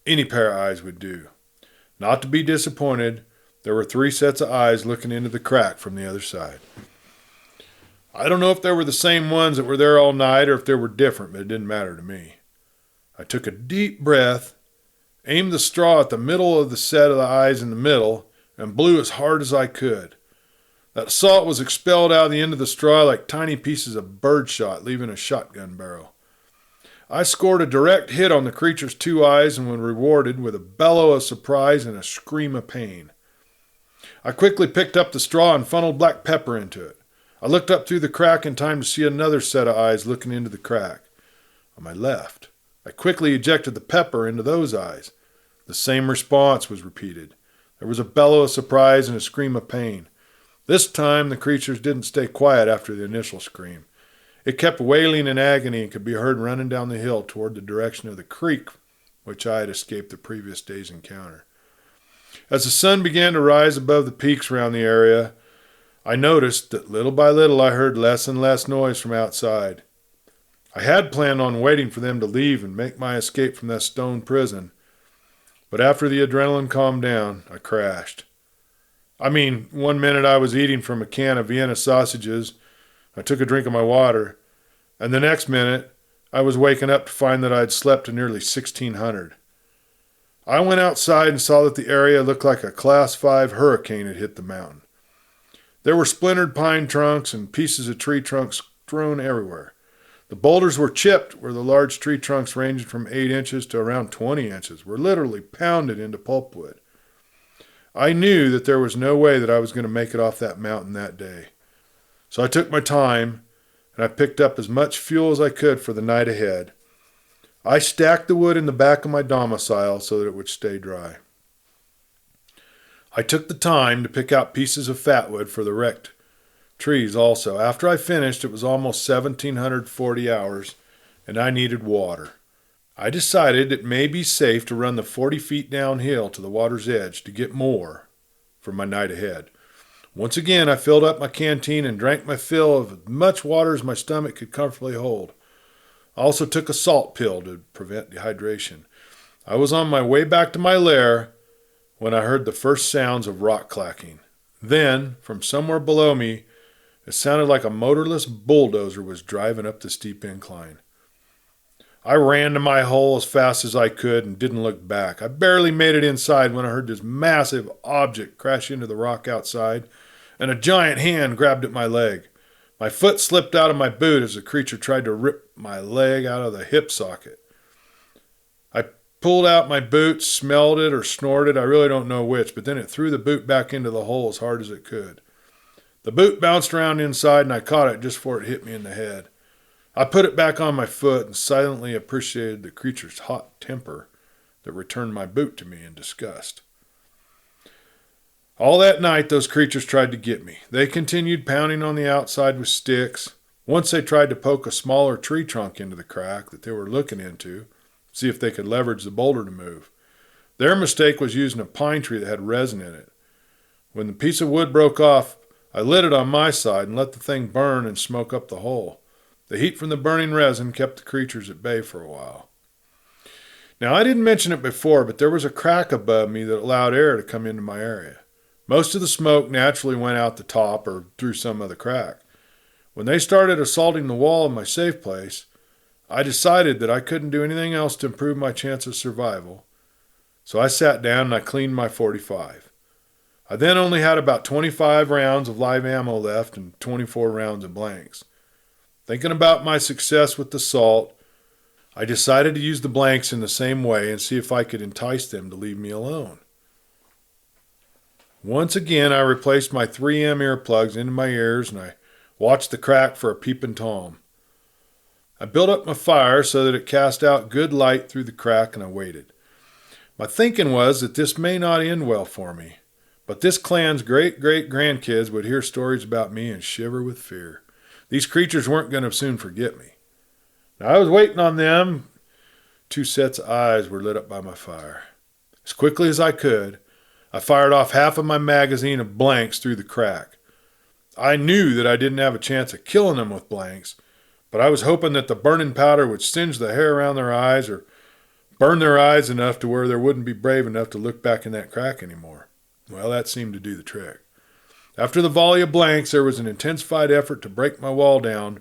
Any pair of eyes would do. Not to be disappointed, there were 3 sets of eyes looking into the crack from the other side. I don't know if they were the same ones that were there all night or if they were different, but it didn't matter to me. I took a deep breath, aimed the straw at the middle of the set of the eyes in the middle, and blew as hard as I could. That salt was expelled out of the end of the straw like tiny pieces of birdshot leaving a shotgun barrel. I scored a direct hit on the creature's 2 eyes and was rewarded with a bellow of surprise and a scream of pain. I quickly picked up the straw and funneled black pepper into it. I looked up through the crack in time to see another set of eyes looking into the crack. On my left, I quickly ejected the pepper into those eyes. The same response was repeated. There was a bellow of surprise and a scream of pain. This time the creatures didn't stay quiet after the initial scream. It kept wailing in agony and could be heard running down the hill toward the direction of the creek which I had escaped the previous day's encounter. As the sun began to rise above the peaks around the area, I noticed that little by little I heard less and less noise from outside. I had planned on waiting for them to leave and make my escape from that stone prison, but after the adrenaline calmed down, I crashed. One minute I was eating from a can of Vienna sausages, I took a drink of my water, and the next minute I was waking up to find that I had slept to nearly 1600. I went outside and saw that the area looked like a Class 5 hurricane had hit the mountain. There were splintered pine trunks and pieces of tree trunks strewn everywhere. The boulders were chipped where the large tree trunks ranging from 8 inches to around 20 inches were literally pounded into pulpwood. I knew that there was no way that I was going to make it off that mountain that day. So I took my time and I picked up as much fuel as I could for the night ahead. I stacked the wood in the back of my domicile so that it would stay dry. I took the time to pick out pieces of fatwood for the wrecked trees also. After I finished, it was almost 1740 hours, and I needed water. I decided it may be safe to run the 40 feet downhill to the water's edge to get more for my night ahead. Once again, I filled up my canteen and drank my fill of as much water as my stomach could comfortably hold. I also took a salt pill to prevent dehydration. I was on my way back to my lair when I heard the first sounds of rock clacking. Then, from somewhere below me, it sounded like a motorless bulldozer was driving up the steep incline. I ran to my hole as fast as I could and didn't look back. I barely made it inside when I heard this massive object crash into the rock outside, and a giant hand grabbed at my leg. My foot slipped out of my boot as the creature tried to rip my leg out of the hip socket. I pulled out my boot, smelled it or snorted, I really don't know which, but then it threw the boot back into the hole as hard as it could. The boot bounced around inside and I caught it just before it hit me in the head. I put it back on my foot and silently appreciated the creature's hot temper that returned my boot to me in disgust. All that night, those creatures tried to get me. They continued pounding on the outside with sticks. Once they tried to poke a smaller tree trunk into the crack that they were looking into, see if they could leverage the boulder to move. Their mistake was using a pine tree that had resin in it. When the piece of wood broke off, I lit it on my side and let the thing burn and smoke up the hole. The heat from the burning resin kept the creatures at bay for a while. Now, I didn't mention it before, but there was a crack above me that allowed air to come into my area. Most of the smoke naturally went out the top or through some other crack. When they started assaulting the wall of my safe place, I decided that I couldn't do anything else to improve my chance of survival. So I sat down and I cleaned my .45. I then only had about 25 rounds of live ammo left and 24 rounds of blanks. Thinking about my success with the assault, I decided to use the blanks in the same way and see if I could entice them to leave me alone. Once again, I replaced my 3M earplugs into my ears and I watched the crack for a peeping Tom. I built up my fire so that it cast out good light through the crack and I waited. My thinking was that this may not end well for me, but this clan's great-great-grandkids would hear stories about me and shiver with fear. These creatures weren't going to soon forget me. Now, I was waiting on them. 2 sets of eyes were lit up by my fire. As quickly as I could, I fired off half of my magazine of blanks through the crack. I knew that I didn't have a chance of killing them with blanks, but I was hoping that the burning powder would singe the hair around their eyes or burn their eyes enough to where they wouldn't be brave enough to look back in that crack anymore. Well, that seemed to do the trick. After the volley of blanks, there was an intensified effort to break my wall down,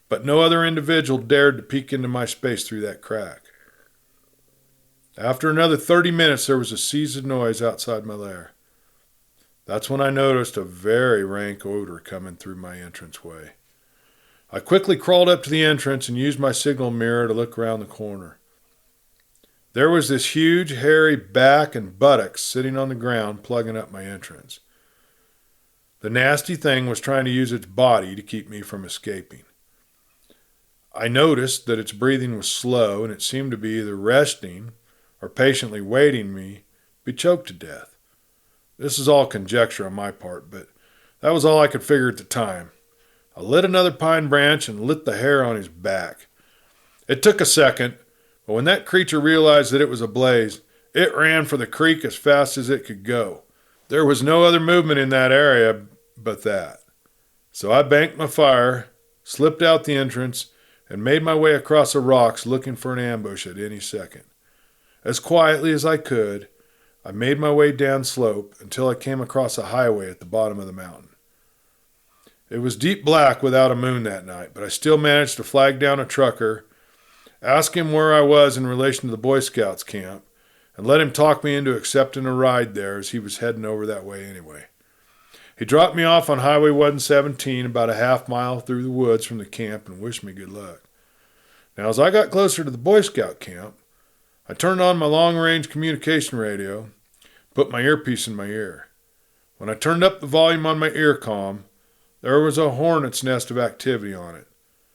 but no other individual dared to peek into my space through that crack. After another 30 minutes, there was a seized noise outside my lair. That's when I noticed a very rank odor coming through my entranceway. I quickly crawled up to the entrance and used my signal mirror to look around the corner. There was this huge, hairy back and buttocks sitting on the ground plugging up my entrance. The nasty thing was trying to use its body to keep me from escaping. I noticed that its breathing was slow and it seemed to be either resting or patiently waiting me be choked to death. This is all conjecture on my part, but that was all I could figure at the time. I lit another pine branch and lit the hair on his back. It took a second, but when that creature realized that it was ablaze, it ran for the creek as fast as it could go. There was no other movement in that area but that. So I banked my fire, slipped out the entrance, and made my way across the rocks looking for an ambush at any second. As quietly as I could, I made my way down slope until I came across a highway at the bottom of the mountain. It was deep black without a moon that night, but I still managed to flag down a trucker, ask him where I was in relation to the Boy Scouts camp, and let him talk me into accepting a ride there as he was heading over that way anyway. He dropped me off on Highway 117 about a half mile through the woods from the camp and wished me good luck. Now, as I got closer to the Boy Scout camp, I turned on my long-range communication radio, put my earpiece in my ear. When I turned up the volume on my ear comm, there was a hornet's nest of activity on it.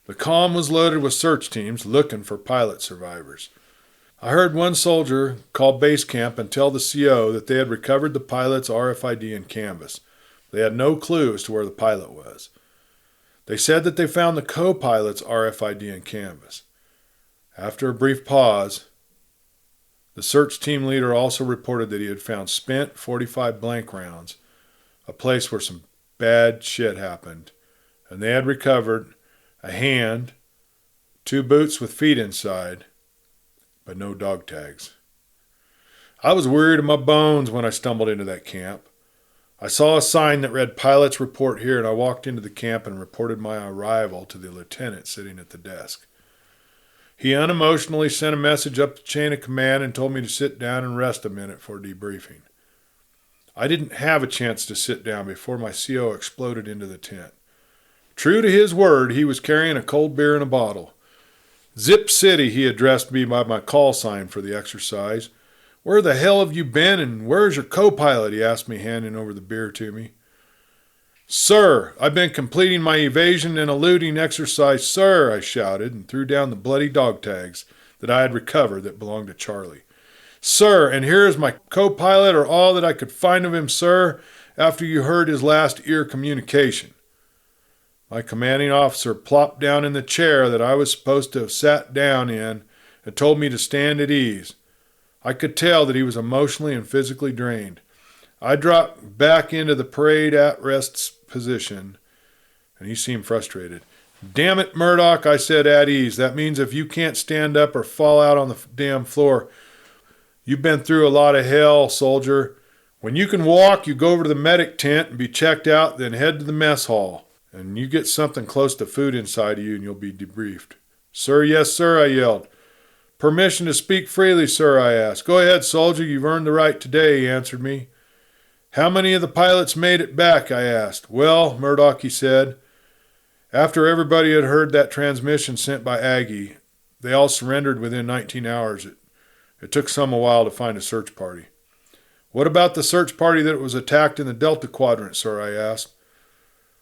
The comm was loaded with search teams looking for pilot survivors. I heard one soldier call base camp and tell the CO that they had recovered the pilot's RFID and canvas. They had no clue as to where the pilot was. They said that they found the co-pilot's RFID and canvas. After a brief pause, the search team leader also reported that he had found spent .45 blank rounds, a place where some bad shit happened, and they had recovered a hand, 2 boots with feet inside, but no dog tags. I was weary to my bones when I stumbled into that camp. I saw a sign that read "Pilots Report Here," and I walked into the camp and reported my arrival to the lieutenant sitting at the desk. He unemotionally sent a message up the chain of command and told me to sit down and rest a minute for debriefing. I didn't have a chance to sit down before my CO exploded into the tent. True to his word, he was carrying a cold beer in a bottle. "Zip City," he addressed me by my call sign for the exercise. "Where the hell have you been and where's your co-pilot?" he asked me, handing over the beer to me. Sir, I've been completing my evasion and eluding exercise, sir, I shouted and threw down the bloody dog tags that I had recovered that belonged to Charlie. Sir, and here is my co-pilot, or all that I could find of him, sir, after you heard his last ear communication. My commanding officer plopped down in the chair that I was supposed to have sat down in and told me to stand at ease. I could tell that he was emotionally and physically drained. I dropped back into the parade at-rest position, and he seemed frustrated. Damn it, Murdoch, I said at ease. That means if you can't stand up or fall out on the damn floor, you've been through a lot of hell, soldier. When you can walk, you go over to the medic tent and be checked out, then head to the mess hall. And you get something close to food inside of you and you'll be debriefed. Sir, yes, sir, I yelled. Permission to speak freely, sir, I asked. Go ahead, soldier, you've earned the right today, he answered me. How many of the pilots made it back, I asked. Well, Murdoch, he said, after everybody had heard that transmission sent by Aggie, they all surrendered within 19 hours. It took some a while to find a search party. What about the search party that was attacked in the Delta Quadrant, sir, I asked.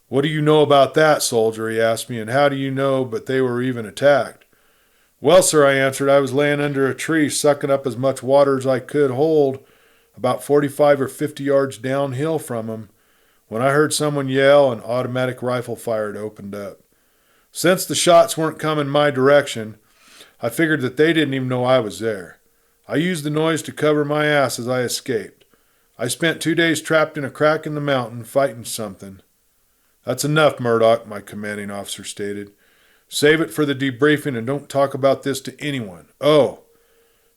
What do you know about that, soldier, he asked me, and how do you know but they were even attacked? Well, sir, I answered, I was laying under a tree sucking up as much water as I could hold about 45 or 50 yards downhill from him when I heard someone yell and automatic rifle fire had opened up. Since the shots weren't coming my direction, I figured that they didn't even know I was there. I used the noise to cover my ass as I escaped. I spent 2 days trapped in a crack in the mountain fighting something. That's enough, Murdoch, my commanding officer stated. Save it for the debriefing and don't talk about this to anyone. Oh,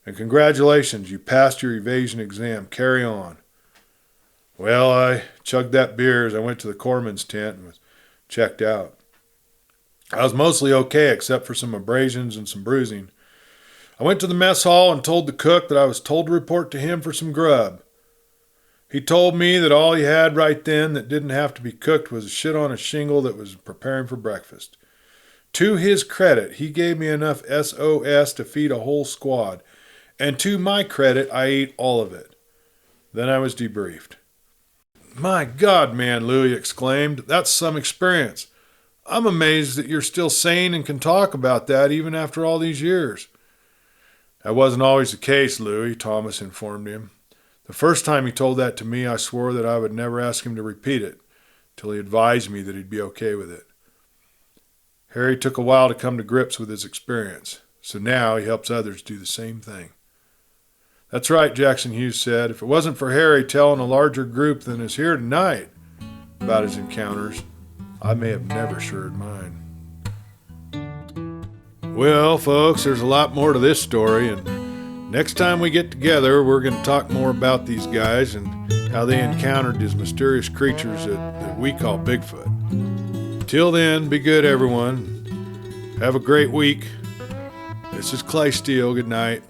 and congratulations, you passed your evasion exam. Carry on. Well, I chugged that beer as I went to the corpsman's tent and was checked out. I was mostly okay except for some abrasions and some bruising. I went to the mess hall and told the cook that I was told to report to him for some grub. He told me that all he had right then that didn't have to be cooked was a shit on a shingle that was preparing for breakfast. To his credit, he gave me enough SOS to feed a whole squad, and to my credit, I ate all of it. Then I was debriefed. My God, man, Louis exclaimed, that's some experience. I'm amazed that you're still sane and can talk about that even after all these years. That wasn't always the case, Louis, Thomas informed him. The first time he told that to me, I swore that I would never ask him to repeat it, till he advised me that he'd be okay with it. Harry took a while to come to grips with his experience, so now he helps others do the same thing. That's right, Jackson Hughes said. If it wasn't for Harry telling a larger group than is here tonight about his encounters, I may have never shared mine. Well, folks, there's a lot more to this story, and next time we get together, we're going to talk more about these guys and how they encountered these mysterious creatures that we call Bigfoot. Till then, be good, everyone. Have a great week. This is Clay Steele. Good night.